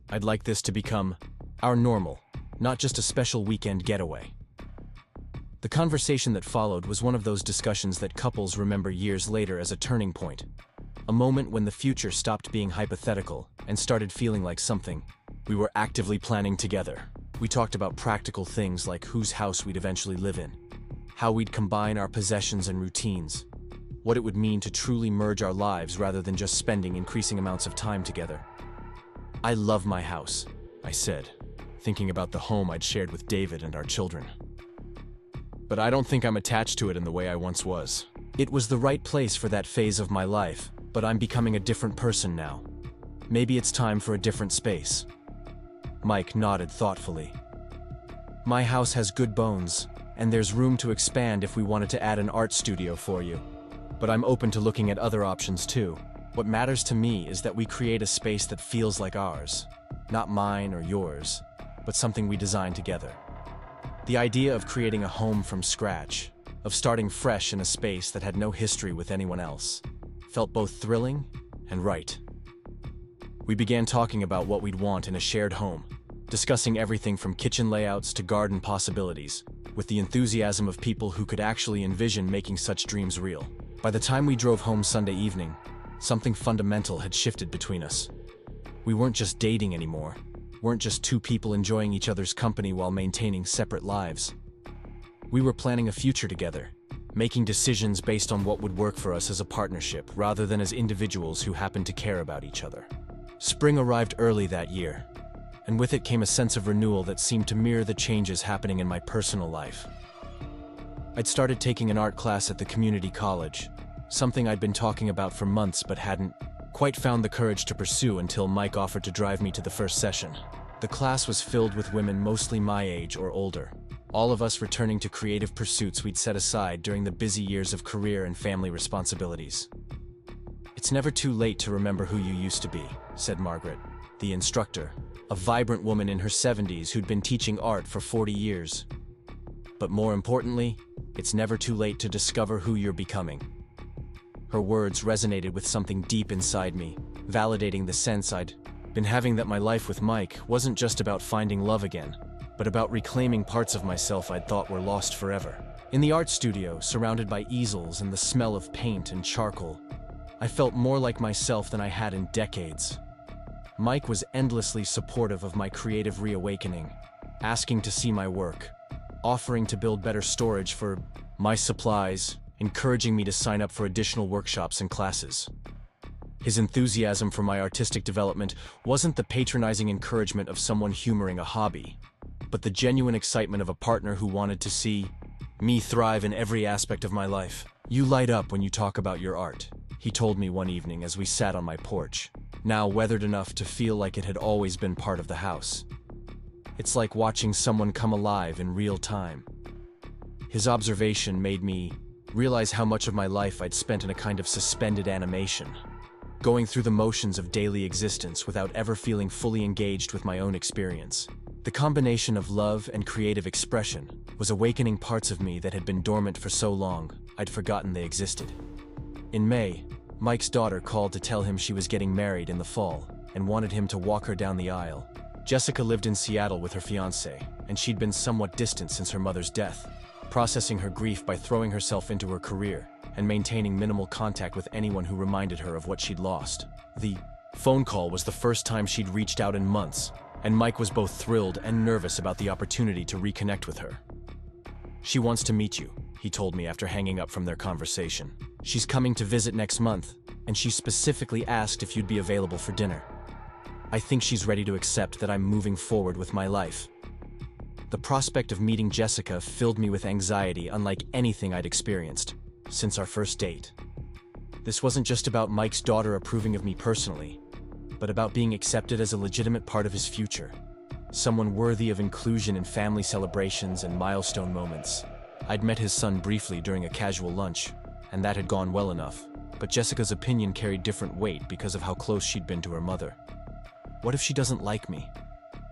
I'd like this to become our normal, not just a special weekend getaway." The conversation that followed was one of those discussions that couples remember years later as a turning point, a moment when the future stopped being hypothetical and started feeling like something we were actively planning together. We talked about practical things like whose house we'd eventually live in, how we'd combine our possessions and routines, what it would mean to truly merge our lives rather than just spending increasing amounts of time together. "I love my house," I said, thinking about the home I'd shared with David and our children. "But I don't think I'm attached to it in the way I once was. It was the right place for that phase of my life, but I'm becoming a different person now. Maybe it's time for a different space." Mike nodded thoughtfully. "My house has good bones, and there's room to expand if we wanted to add an art studio for you. But I'm open to looking at other options too. What matters to me is that we create a space that feels like ours, not mine or yours, but something we design together." The idea of creating a home from scratch, of starting fresh in a space that had no history with anyone else, felt both thrilling and right. We began talking about what we'd want in a shared home, discussing everything from kitchen layouts to garden possibilities, with the enthusiasm of people who could actually envision making such dreams real. By the time we drove home Sunday evening, something fundamental had shifted between us. We weren't just dating anymore, weren't just two people enjoying each other's company while maintaining separate lives. We were planning a future together, making decisions based on what would work for us as a partnership rather than as individuals who happened to care about each other. Spring arrived early that year, and with it came a sense of renewal that seemed to mirror the changes happening in my personal life. I'd started taking an art class at the community college, something I'd been talking about for months but hadn't quite found the courage to pursue until Mike offered to drive me to the first session. The class was filled with women mostly my age or older, all of us returning to creative pursuits we'd set aside during the busy years of career and family responsibilities. "It's never too late to remember who you used to be," said Margaret, the instructor, a vibrant woman in her 70s who'd been teaching art for 40 years. "But more importantly, it's never too late to discover who you're becoming." Her words resonated with something deep inside me, validating the sense I'd been having that my life with Mike wasn't just about finding love again, but about reclaiming parts of myself I'd thought were lost forever. In the art studio, surrounded by easels and the smell of paint and charcoal, I felt more like myself than I had in decades. Mike was endlessly supportive of my creative reawakening, asking to see my work, offering to build better storage for my supplies, encouraging me to sign up for additional workshops and classes. His enthusiasm for my artistic development wasn't the patronizing encouragement of someone humoring a hobby, but the genuine excitement of a partner who wanted to see me thrive in every aspect of my life. "You light up when you talk about your art," he told me one evening as we sat on my porch, now weathered enough to feel like it had always been part of the house. "It's like watching someone come alive in real time." His observation made me realize how much of my life I'd spent in a kind of suspended animation, going through the motions of daily existence without ever feeling fully engaged with my own experience. The combination of love and creative expression was awakening parts of me that had been dormant for so long I'd forgotten they existed. In May, Mike's daughter called to tell him she was getting married in the fall and wanted him to walk her down the aisle. Jessica lived in Seattle with her fiancé, and she'd been somewhat distant since her mother's death, processing her grief by throwing herself into her career and maintaining minimal contact with anyone who reminded her of what she'd lost. The phone call was the first time she'd reached out in months, and Mike was both thrilled and nervous about the opportunity to reconnect with her. "She wants to meet you," he told me after hanging up from their conversation. "She's coming to visit next month, and she specifically asked if you'd be available for dinner. I think she's ready to accept that I'm moving forward with my life." The prospect of meeting Jessica filled me with anxiety unlike anything I'd experienced since our first date. This wasn't just about Mike's daughter approving of me personally, but about being accepted as a legitimate part of his future, someone worthy of inclusion in family celebrations and milestone moments. I'd met his son briefly during a casual lunch, and that had gone well enough, but Jessica's opinion carried different weight because of how close she'd been to her mother. "What if she doesn't like me?"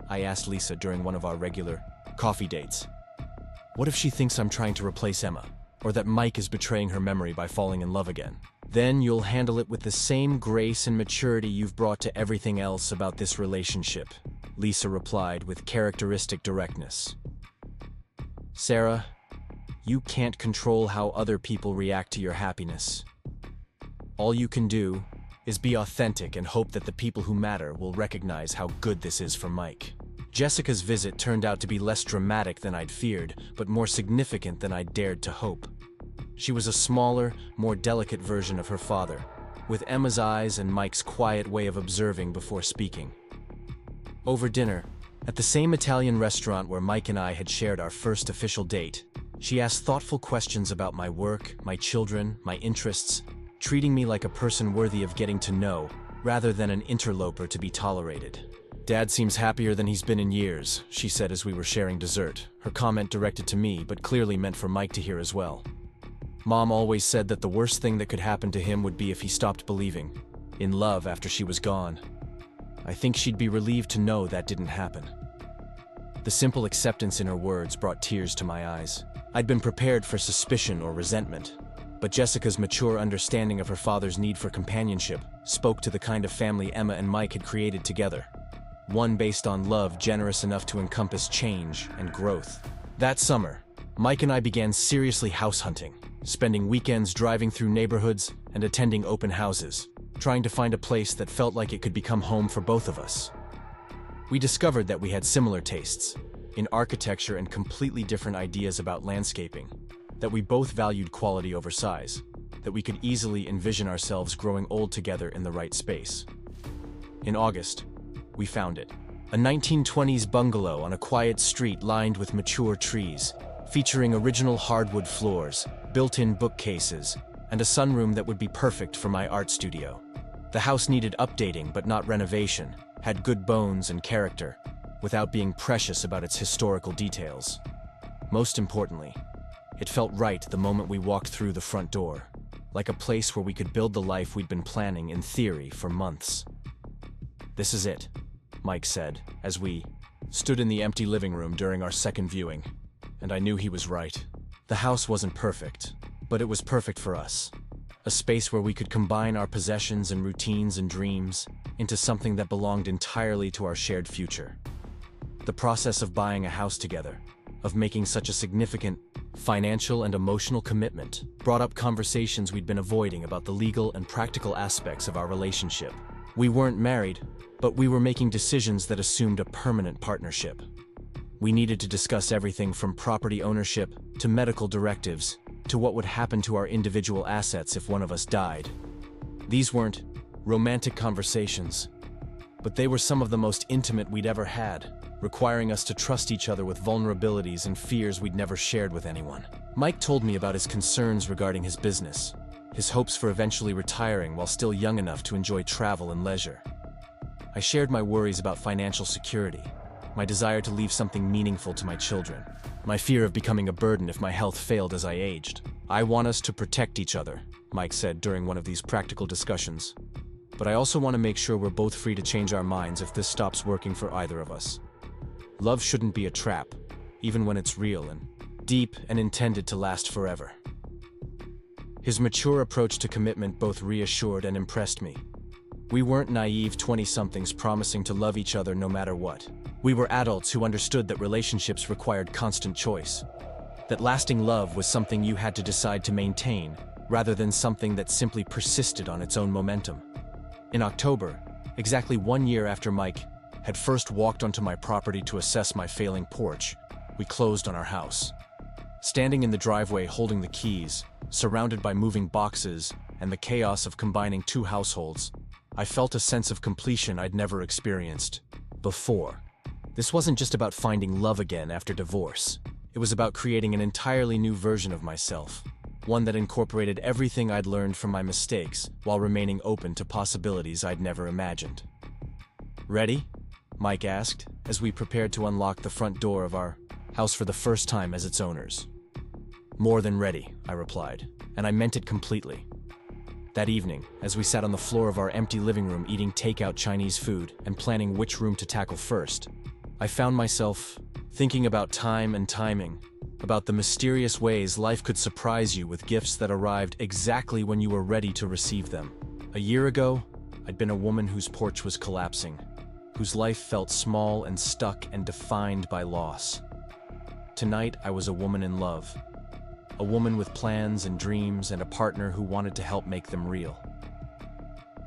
I asked Lisa during one of our regular coffee dates. "What if she thinks I'm trying to replace Emma, or that Mike is betraying her memory by falling in love again?" "Then you'll handle it with the same grace and maturity you've brought to everything else about this relationship," Lisa replied with characteristic directness. "Sarah, you can't control how other people react to your happiness. All you can do is be authentic and hope that the people who matter will recognize how good this is for Mike." Jessica's visit turned out to be less dramatic than I'd feared, but more significant than I'd dared to hope. She was a smaller, more delicate version of her father, with Emma's eyes and Mike's quiet way of observing before speaking. Over dinner, at the same Italian restaurant where Mike and I had shared our first official date, she asked thoughtful questions about my work, my children, my interests, treating me like a person worthy of getting to know, rather than an interloper to be tolerated. "Dad seems happier than he's been in years," she said as we were sharing dessert, her comment directed to me but clearly meant for Mike to hear as well. "Mom always said that the worst thing that could happen to him would be if he stopped believing in love after she was gone. I think she'd be relieved to know that didn't happen." The simple acceptance in her words brought tears to my eyes. I'd been prepared for suspicion or resentment, but Jessica's mature understanding of her father's need for companionship spoke to the kind of family Emma and Mike had created together. One based on love generous enough to encompass change and growth. That summer, Mike and I began seriously house hunting, spending weekends driving through neighborhoods and attending open houses, trying to find a place that felt like it could become home for both of us. We discovered that we had similar tastes in architecture and completely different ideas about landscaping, that we both valued quality over size, that we could easily envision ourselves growing old together in the right space. In August, we found it. A 1920s bungalow on a quiet street lined with mature trees, featuring original hardwood floors, built-in bookcases, and a sunroom that would be perfect for my art studio. The house needed updating but not renovation, had good bones and character, without being precious about its historical details. Most importantly, it felt right the moment we walked through the front door, like a place where we could build the life we'd been planning in theory for months. "This is it," Mike said, as we stood in the empty living room during our second viewing, and I knew he was right. The house wasn't perfect, but it was perfect for us. A space where we could combine our possessions and routines and dreams into something that belonged entirely to our shared future. The process of buying a house together, of making such a significant financial and emotional commitment, brought up conversations we'd been avoiding about the legal and practical aspects of our relationship. We weren't married, but we were making decisions that assumed a permanent partnership. We needed to discuss everything from property ownership to medical directives to what would happen to our individual assets if one of us died. These weren't romantic conversations, but they were some of the most intimate we'd ever had, requiring us to trust each other with vulnerabilities and fears we'd never shared with anyone. Mike told me about his concerns regarding his business, his hopes for eventually retiring while still young enough to enjoy travel and leisure. I shared my worries about financial security, my desire to leave something meaningful to my children, my fear of becoming a burden if my health failed as I aged. "I want us to protect each other," Mike said during one of these practical discussions. "But I also want to make sure we're both free to change our minds if this stops working for either of us." Love shouldn't be a trap, even when it's real and deep and intended to last forever. His mature approach to commitment both reassured and impressed me. We weren't naive 20-somethings promising to love each other no matter what. We were adults who understood that relationships required constant choice, that lasting love was something you had to decide to maintain, rather than something that simply persisted on its own momentum. In October, exactly 1 year after Mike had first walked onto my property to assess my failing porch, we closed on our house. Standing in the driveway holding the keys, surrounded by moving boxes and the chaos of combining two households, I felt a sense of completion I'd never experienced before. This wasn't just about finding love again after divorce. It was about creating an entirely new version of myself, one that incorporated everything I'd learned from my mistakes while remaining open to possibilities I'd never imagined. "Ready?" Mike asked, as we prepared to unlock the front door of our house for the first time as its owners. "More than ready," I replied, and I meant it completely. That evening, as we sat on the floor of our empty living room eating takeout Chinese food and planning which room to tackle first, I found myself thinking about time and timing, about the mysterious ways life could surprise you with gifts that arrived exactly when you were ready to receive them. A year ago, I'd been a woman whose porch was collapsing, whose life felt small and stuck and defined by loss. Tonight, I was a woman in love. A woman with plans and dreams and a partner who wanted to help make them real.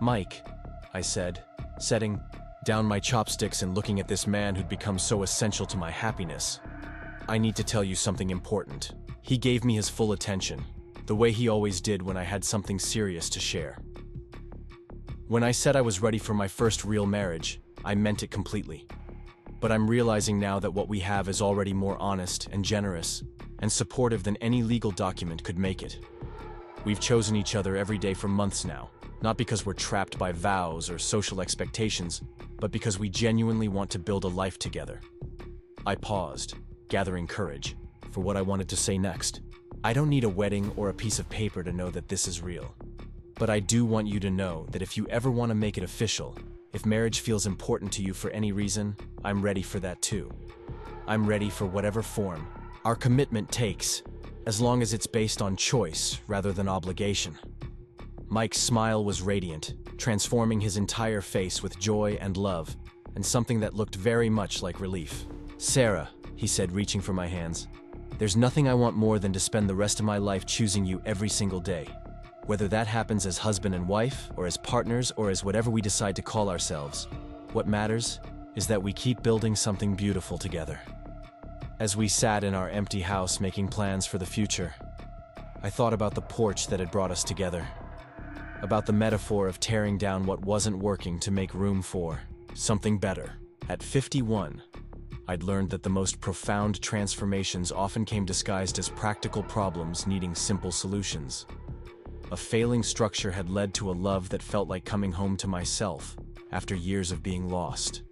"Mike," I said, setting down my chopsticks and looking at this man who'd become so essential to my happiness, "I need to tell you something important." He gave me his full attention, the way he always did when I had something serious to share. When I said I was ready for my first real marriage, I meant it completely. But I'm realizing now that what we have is already more honest and generous and supportive than any legal document could make it. We've chosen each other every day for months now, not because we're trapped by vows or social expectations, but because we genuinely want to build a life together. I paused, gathering courage for what I wanted to say next. "I don't need a wedding or a piece of paper to know that this is real. But I do want you to know that if you ever want to make it official, if marriage feels important to you for any reason, I'm ready for that too. I'm ready for whatever form our commitment takes, as long as it's based on choice rather than obligation." Mike's smile was radiant, transforming his entire face with joy and love, and something that looked very much like relief. "Sarah," he said, reaching for my hands, "there's nothing I want more than to spend the rest of my life choosing you every single day. Whether that happens as husband and wife, or as partners, or as whatever we decide to call ourselves, what matters is that we keep building something beautiful together." As we sat in our empty house making plans for the future, I thought about the porch that had brought us together, about the metaphor of tearing down what wasn't working to make room for something better. At 51, I'd learned that the most profound transformations often came disguised as practical problems needing simple solutions. A failing structure had led to a love that felt like coming home to myself after years of being lost.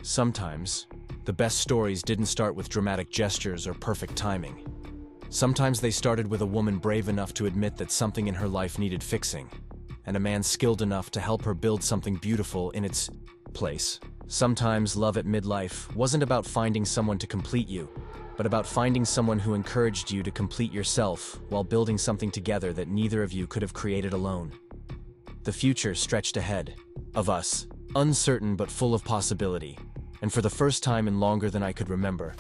Sometimes, the best stories didn't start with dramatic gestures or perfect timing. Sometimes they started with a woman brave enough to admit that something in her life needed fixing, and a man skilled enough to help her build something beautiful in its place. Sometimes love at midlife wasn't about finding someone to complete you, but about finding someone who encouraged you to complete yourself while building something together that neither of you could have created alone. The future stretched ahead of us, uncertain but full of possibility, and for the first time in longer than I could remember,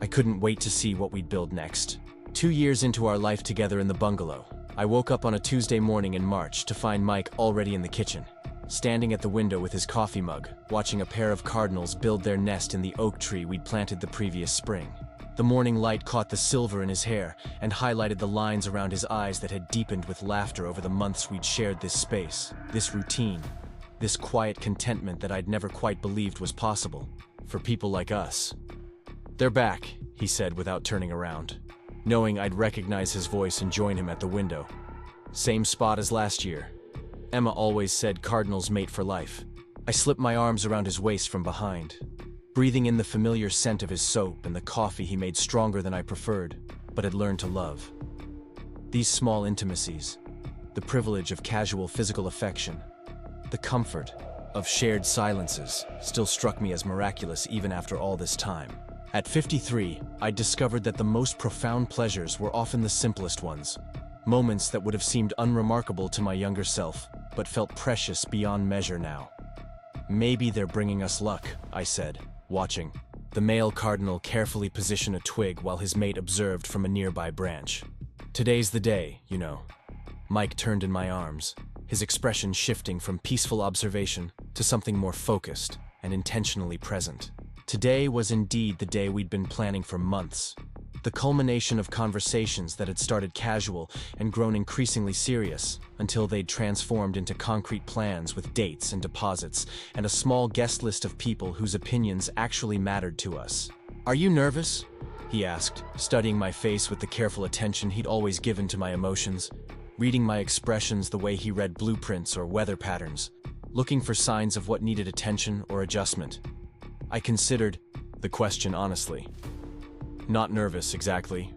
I couldn't wait to see what we'd build next. 2 years into our life together in the bungalow, I woke up on a Tuesday morning in March to find Mike already in the kitchen, standing at the window with his coffee mug, watching a pair of cardinals build their nest in the oak tree we'd planted the previous spring. The morning light caught the silver in his hair and highlighted the lines around his eyes that had deepened with laughter over the months we'd shared this space, this routine, this quiet contentment that I'd never quite believed was possible for people like us. "They're back," he said without turning around, knowing I'd recognize his voice and join him at the window. "Same spot as last year. Emma always said cardinals mate for life." I slipped my arms around his waist from behind, breathing in the familiar scent of his soap and the coffee he made stronger than I preferred, but had learned to love. These small intimacies, the privilege of casual physical affection, the comfort of shared silences, still struck me as miraculous even after all this time. At 53, I discovered that the most profound pleasures were often the simplest ones. Moments that would have seemed unremarkable to my younger self, but felt precious beyond measure now. "Maybe they're bringing us luck," I said, watching the male cardinal carefully position a twig while his mate observed from a nearby branch. "Today's the day, you know." Mike turned in my arms, his expression shifting from peaceful observation to something more focused and intentionally present. Today was indeed the day we'd been planning for months. The culmination of conversations that had started casual and grown increasingly serious until they'd transformed into concrete plans with dates and deposits and a small guest list of people whose opinions actually mattered to us. "Are you nervous?" he asked, studying my face with the careful attention he'd always given to my emotions, reading my expressions the way he read blueprints or weather patterns, looking for signs of what needed attention or adjustment. I considered the question honestly. Not nervous, exactly.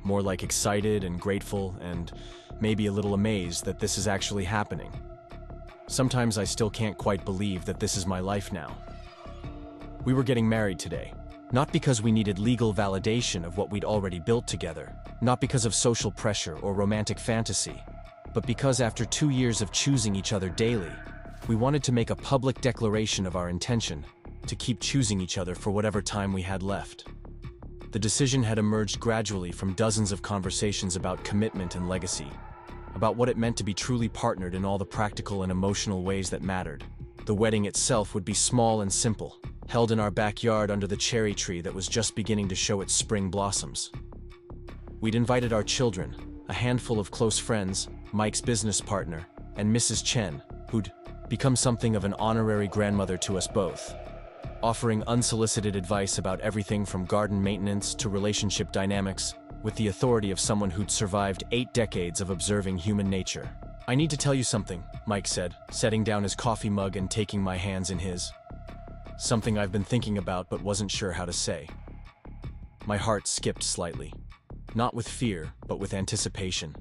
More like excited and grateful and maybe a little amazed that this is actually happening. Sometimes I still can't quite believe that this is my life now. We were getting married today, not because we needed legal validation of what we'd already built together, not because of social pressure or romantic fantasy, but because after 2 years of choosing each other daily, we wanted to make a public declaration of our intention to keep choosing each other for whatever time we had left. The decision had emerged gradually from dozens of conversations about commitment and legacy, about what it meant to be truly partnered in all the practical and emotional ways that mattered. The wedding itself would be small and simple, held in our backyard under the cherry tree that was just beginning to show its spring blossoms. We'd invited our children, a handful of close friends, Mike's business partner, and Mrs. Chen, who'd become something of an honorary grandmother to us both, offering unsolicited advice about everything from garden maintenance to relationship dynamics, with the authority of someone who'd survived 8 decades of observing human nature. "I need to tell you something," Mike said, setting down his coffee mug and taking my hands in his. "Something I've been thinking about but wasn't sure how to say." My heart skipped slightly, not with fear, but with anticipation.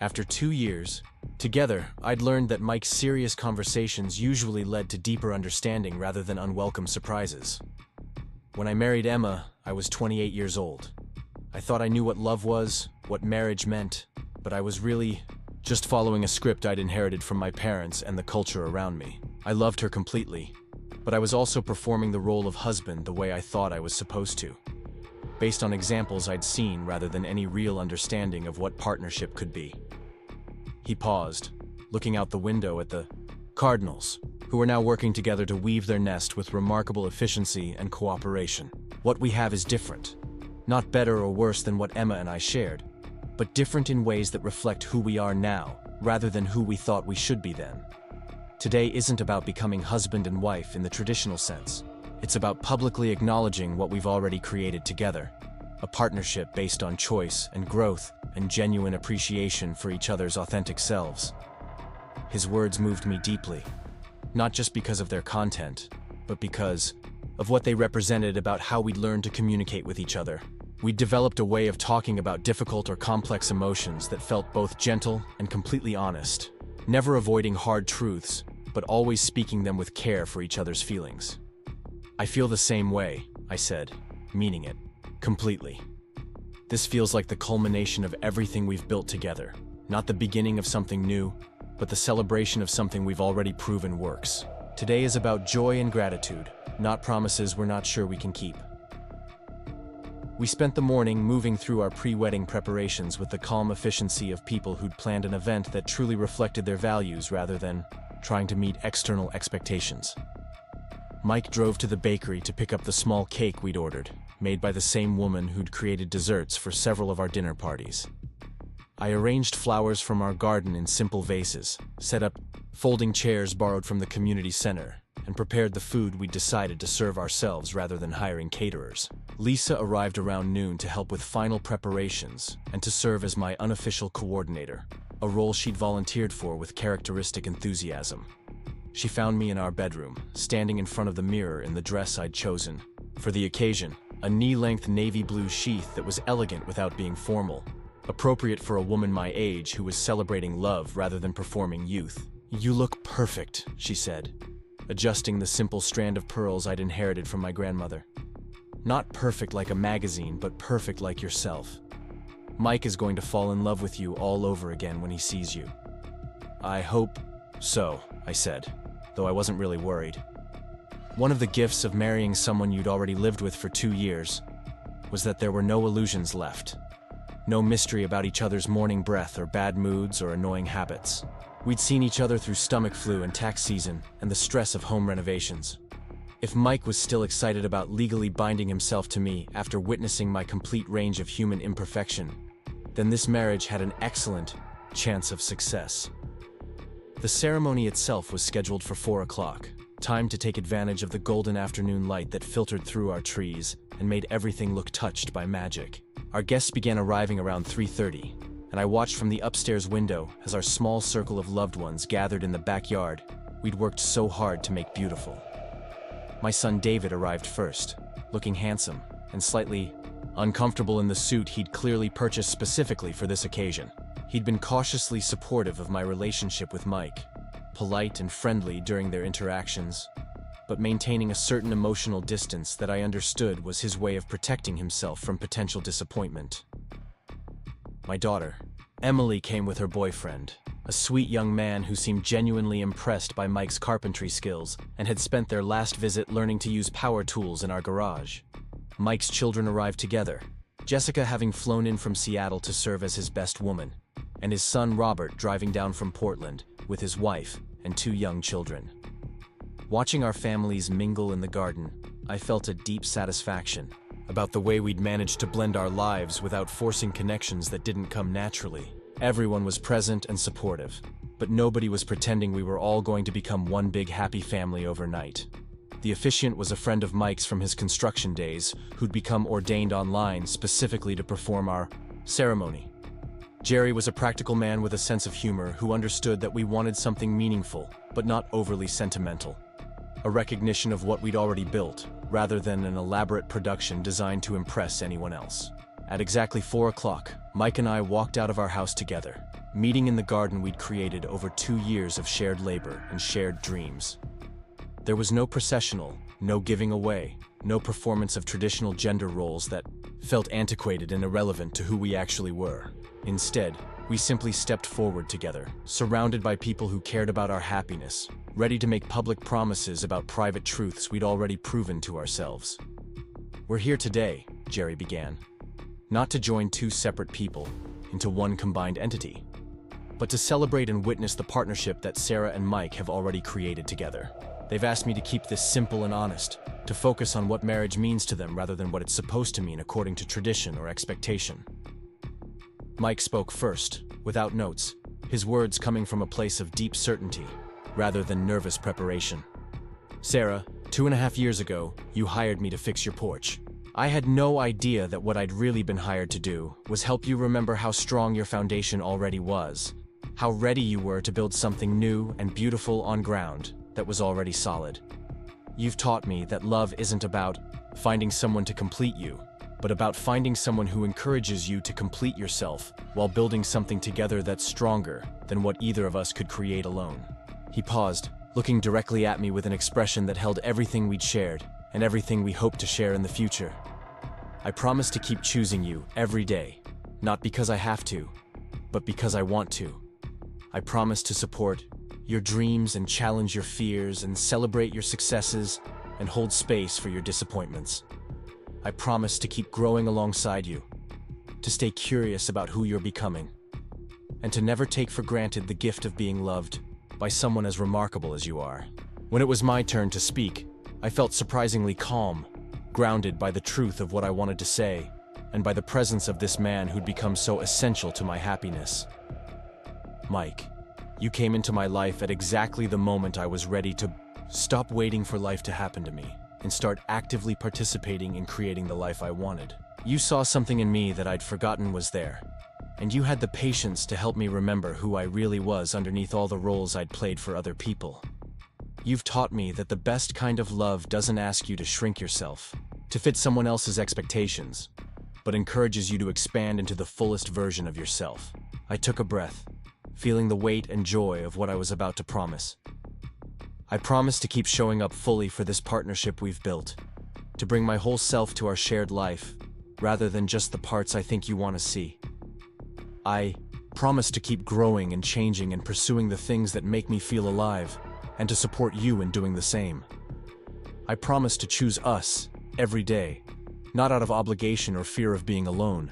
After 2 years together, I'd learned that Mike's serious conversations usually led to deeper understanding rather than unwelcome surprises. When I married Emma, I was 28 years old. I thought I knew what love was, what marriage meant, but I was really just following a script I'd inherited from my parents and the culture around me. I loved her completely, but I was also performing the role of husband the way I thought I was supposed to, based on examples I'd seen rather than any real understanding of what partnership could be. He paused, looking out the window at the cardinals, who were now working together to weave their nest with remarkable efficiency and cooperation. "What we have is different. Not better or worse than what Emma and I shared, but different in ways that reflect who we are now, rather than who we thought we should be then. Today isn't about becoming husband and wife in the traditional sense. It's about publicly acknowledging what we've already created together. A partnership based on choice and growth and genuine appreciation for each other's authentic selves." His words moved me deeply, not just because of their content, but because of what they represented about how we'd learned to communicate with each other. We'd developed a way of talking about difficult or complex emotions that felt both gentle and completely honest, never avoiding hard truths, but always speaking them with care for each other's feelings. "I feel the same way," I said, meaning it completely. "This feels like the culmination of everything we've built together, not the beginning of something new, but the celebration of something we've already proven works. Today is about joy and gratitude, not promises we're not sure we can keep." We spent the morning moving through our pre-wedding preparations with the calm efficiency of people who'd planned an event that truly reflected their values rather than trying to meet external expectations. Mike drove to the bakery to pick up the small cake we'd ordered, made by the same woman who'd created desserts for several of our dinner parties. I arranged flowers from our garden in simple vases, set up folding chairs borrowed from the community center, and prepared the food we'd decided to serve ourselves rather than hiring caterers. Lisa arrived around noon to help with final preparations and to serve as my unofficial coordinator, a role she'd volunteered for with characteristic enthusiasm. She found me in our bedroom, standing in front of the mirror in the dress I'd chosen for the occasion, a knee-length navy blue sheath that was elegant without being formal, appropriate for a woman my age who was celebrating love rather than performing youth. "You look perfect," she said, adjusting the simple strand of pearls I'd inherited from my grandmother. Not perfect like a magazine, but perfect like yourself. Mike is going to fall in love with you all over again when he sees you. I hope so, I said, though I wasn't really worried. One of the gifts of marrying someone you'd already lived with for 2 years was that there were no illusions left. No mystery about each other's morning breath or bad moods or annoying habits. We'd seen each other through stomach flu and tax season and the stress of home renovations. If Mike was still excited about legally binding himself to me after witnessing my complete range of human imperfection, then this marriage had an excellent chance of success. The ceremony itself was scheduled for 4 o'clock, time to take advantage of the golden afternoon light that filtered through our trees and made everything look touched by magic. Our guests began arriving around 3:30, and I watched from the upstairs window as our small circle of loved ones gathered in the backyard we'd worked so hard to make beautiful. My son David arrived first, looking handsome and slightly uncomfortable in the suit he'd clearly purchased specifically for this occasion. He'd been cautiously supportive of my relationship with Mike, polite and friendly during their interactions, but maintaining a certain emotional distance that I understood was his way of protecting himself from potential disappointment. My daughter, Emily, came with her boyfriend, a sweet young man who seemed genuinely impressed by Mike's carpentry skills and had spent their last visit learning to use power tools in our garage. Mike's children arrived together, Jessica having flown in from Seattle to serve as his best woman, and his son Robert driving down from Portland with his wife and 2 young children. Watching our families mingle in the garden, I felt a deep satisfaction about the way we'd managed to blend our lives without forcing connections that didn't come naturally. Everyone was present and supportive, but nobody was pretending we were all going to become one big happy family overnight. The officiant was a friend of Mike's from his construction days who'd become ordained online specifically to perform our ceremony. Jerry was a practical man with a sense of humor who understood that we wanted something meaningful, but not overly sentimental. A recognition of what we'd already built, rather than an elaborate production designed to impress anyone else. At exactly 4 o'clock, Mike and I walked out of our house together, meeting in the garden we'd created over 2 years of shared labor and shared dreams. There was no processional, no giving away, no performance of traditional gender roles that felt antiquated and irrelevant to who we actually were. Instead, we simply stepped forward together, surrounded by people who cared about our happiness, ready to make public promises about private truths we'd already proven to ourselves. "We're here today," Jerry began, "not to join 2 separate people into one combined entity, but to celebrate and witness the partnership that Sarah and Mike have already created together. They've asked me to keep this simple and honest, to focus on what marriage means to them rather than what it's supposed to mean according to tradition or expectation." Mike spoke first, without notes, his words coming from a place of deep certainty, rather than nervous preparation. "Sarah, 2.5 years ago, you hired me to fix your porch. I had no idea that what I'd really been hired to do was help you remember how strong your foundation already was, how ready you were to build something new and beautiful on ground that was already solid. You've taught me that love isn't about finding someone to complete you, but about finding someone who encourages you to complete yourself while building something together that's stronger than what either of us could create alone." He paused, looking directly at me with an expression that held everything we'd shared and everything we hoped to share in the future. "I promise to keep choosing you every day, not because I have to, but because I want to. I promise to support your dreams and challenge your fears and celebrate your successes and hold space for your disappointments. I promise to keep growing alongside you, to stay curious about who you're becoming, and to never take for granted the gift of being loved by someone as remarkable as you are." When it was my turn to speak, I felt surprisingly calm, grounded by the truth of what I wanted to say, and by the presence of this man who'd become so essential to my happiness. "Mike, you came into my life at exactly the moment I was ready to stop waiting for life to happen to me and start actively participating in creating the life I wanted. You saw something in me that I'd forgotten was there, and you had the patience to help me remember who I really was underneath all the roles I'd played for other people. You've taught me that the best kind of love doesn't ask you to shrink yourself, to fit someone else's expectations, but encourages you to expand into the fullest version of yourself." I took a breath, feeling the weight and joy of what I was about to promise. I promise to keep showing up fully for this partnership we've built, to bring my whole self to our shared life, rather than just the parts I think you want to see. I promise to keep growing and changing and pursuing the things that make me feel alive, and to support you in doing the same. I promise to choose us every day, not out of obligation or fear of being alone,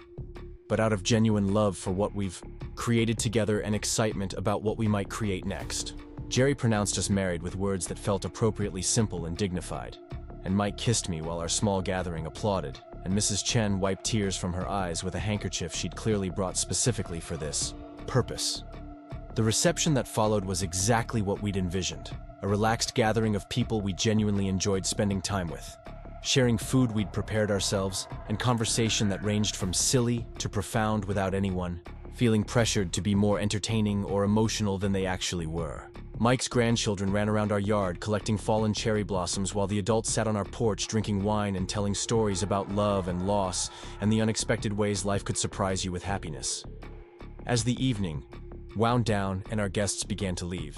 but out of genuine love for what we've created together and excitement about what we might create next. Jerry pronounced us married with words that felt appropriately simple and dignified, and Mike kissed me while our small gathering applauded, and Mrs. Chen wiped tears from her eyes with a handkerchief she'd clearly brought specifically for this purpose. The reception that followed was exactly what we'd envisioned, a relaxed gathering of people we genuinely enjoyed spending time with, sharing food we'd prepared ourselves, and conversation that ranged from silly to profound without anyone feeling pressured to be more entertaining or emotional than they actually were. Mike's grandchildren ran around our yard collecting fallen cherry blossoms while the adults sat on our porch drinking wine and telling stories about love and loss and the unexpected ways life could surprise you with happiness. As the evening wound down and our guests began to leave,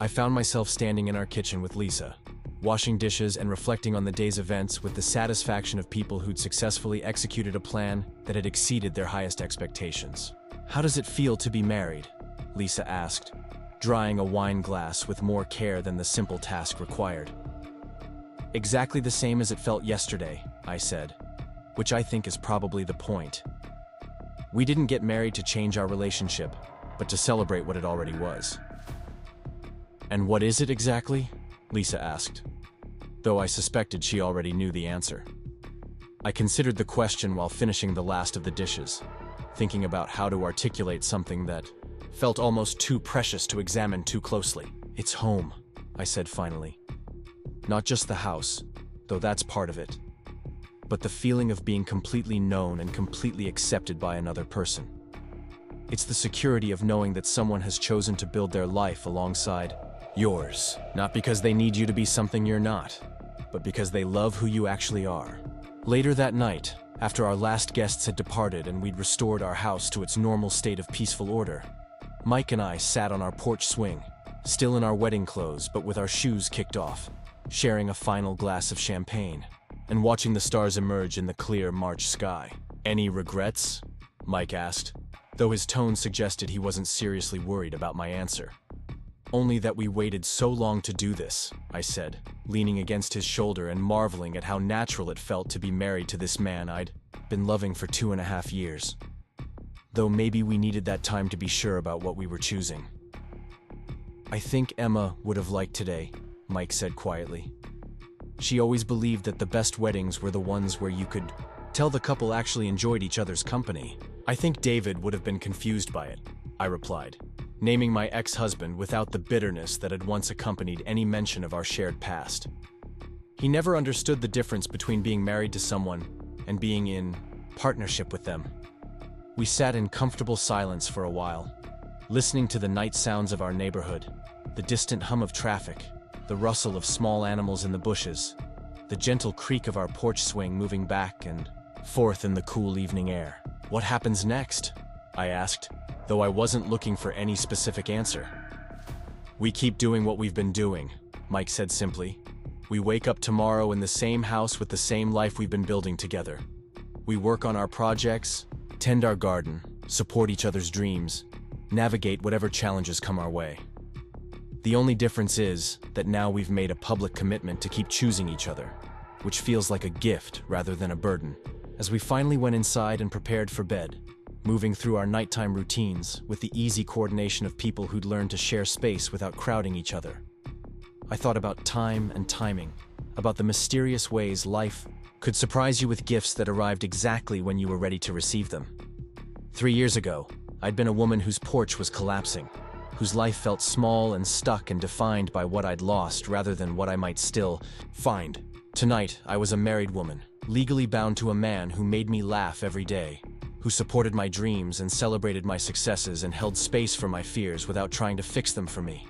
I found myself standing in our kitchen with Lisa, washing dishes and reflecting on the day's events with the satisfaction of people who'd successfully executed a plan that had exceeded their highest expectations. "How does it feel to be married?" Lisa asked, drying a wine glass with more care than the simple task required. "Exactly the same as it felt yesterday," I said, which I think is probably the point. We didn't get married to change our relationship, but to celebrate what it already was. "And what is it exactly?" Lisa asked, though I suspected she already knew the answer. I considered the question while finishing the last of the dishes, thinking about how to articulate something that felt almost too precious to examine too closely. "It's home," I said finally. "Not just the house, though that's part of it, but the feeling of being completely known and completely accepted by another person. It's the security of knowing that someone has chosen to build their life alongside yours, not because they need you to be something you're not, but because they love who you actually are." Later that night, after our last guests had departed and we'd restored our house to its normal state of peaceful order, Mike and I sat on our porch swing, still in our wedding clothes but with our shoes kicked off, sharing a final glass of champagne, and watching the stars emerge in the clear March sky. "Any regrets?" Mike asked, though his tone suggested he wasn't seriously worried about my answer. "Only that we waited so long to do this," I said, leaning against his shoulder and marveling at how natural it felt to be married to this man I'd been loving for 2.5 years. Though maybe we needed that time to be sure about what we were choosing. "I think Emma would have liked today," Mike said quietly. "She always believed that the best weddings were the ones where you could tell the couple actually enjoyed each other's company." "I think David would have been confused by it," I replied, naming my ex-husband without the bitterness that had once accompanied any mention of our shared past. He never understood the difference between being married to someone and being in partnership with them. We sat in comfortable silence for a while, listening to the night sounds of our neighborhood, the distant hum of traffic, the rustle of small animals in the bushes, the gentle creak of our porch swing moving back and forth in the cool evening air. "What happens next?" I asked, though I wasn't looking for any specific answer. "We keep doing what we've been doing," Mike said simply. "We wake up tomorrow in the same house with the same life we've been building together. We work on our projects, tend our garden, support each other's dreams, navigate whatever challenges come our way. The only difference is that now we've made a public commitment to keep choosing each other, which feels like a gift rather than a burden." As we finally went inside and prepared for bed, moving through our nighttime routines with the easy coordination of people who'd learned to share space without crowding each other, I thought about time and timing, about the mysterious ways life could surprise you with gifts that arrived exactly when you were ready to receive them. 3 years ago, I'd been a woman whose porch was collapsing, whose life felt small and stuck and defined by what I'd lost rather than what I might still find. Tonight, I was a married woman, legally bound to a man who made me laugh every day, who supported my dreams and celebrated my successes and held space for my fears without trying to fix them for me.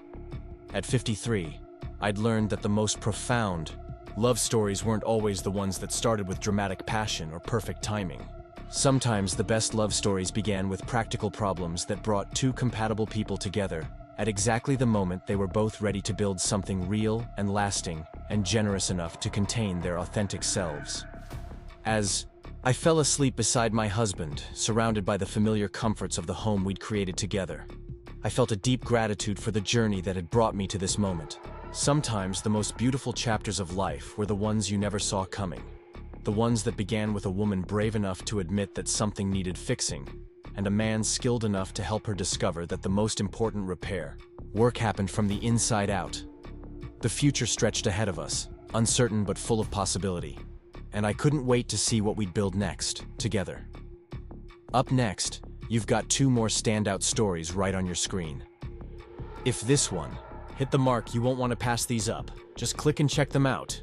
At 53, I'd learned that the most profound love stories weren't always the ones that started with dramatic passion or perfect timing. Sometimes the best love stories began with practical problems that brought two compatible people together at exactly the moment they were both ready to build something real and lasting and generous enough to contain their authentic selves. As I fell asleep beside my husband, surrounded by the familiar comforts of the home we'd created together, I felt a deep gratitude for the journey that had brought me to this moment. Sometimes the most beautiful chapters of life were the ones you never saw coming. The ones that began with a woman brave enough to admit that something needed fixing, and a man skilled enough to help her discover that the most important work happened from the inside out. The future stretched ahead of us, uncertain but full of possibility, and I couldn't wait to see what we'd build next, together. Up next, you've got 2 more standout stories right on your screen. If this one hit the mark, you won't want to pass these up. Just click and check them out.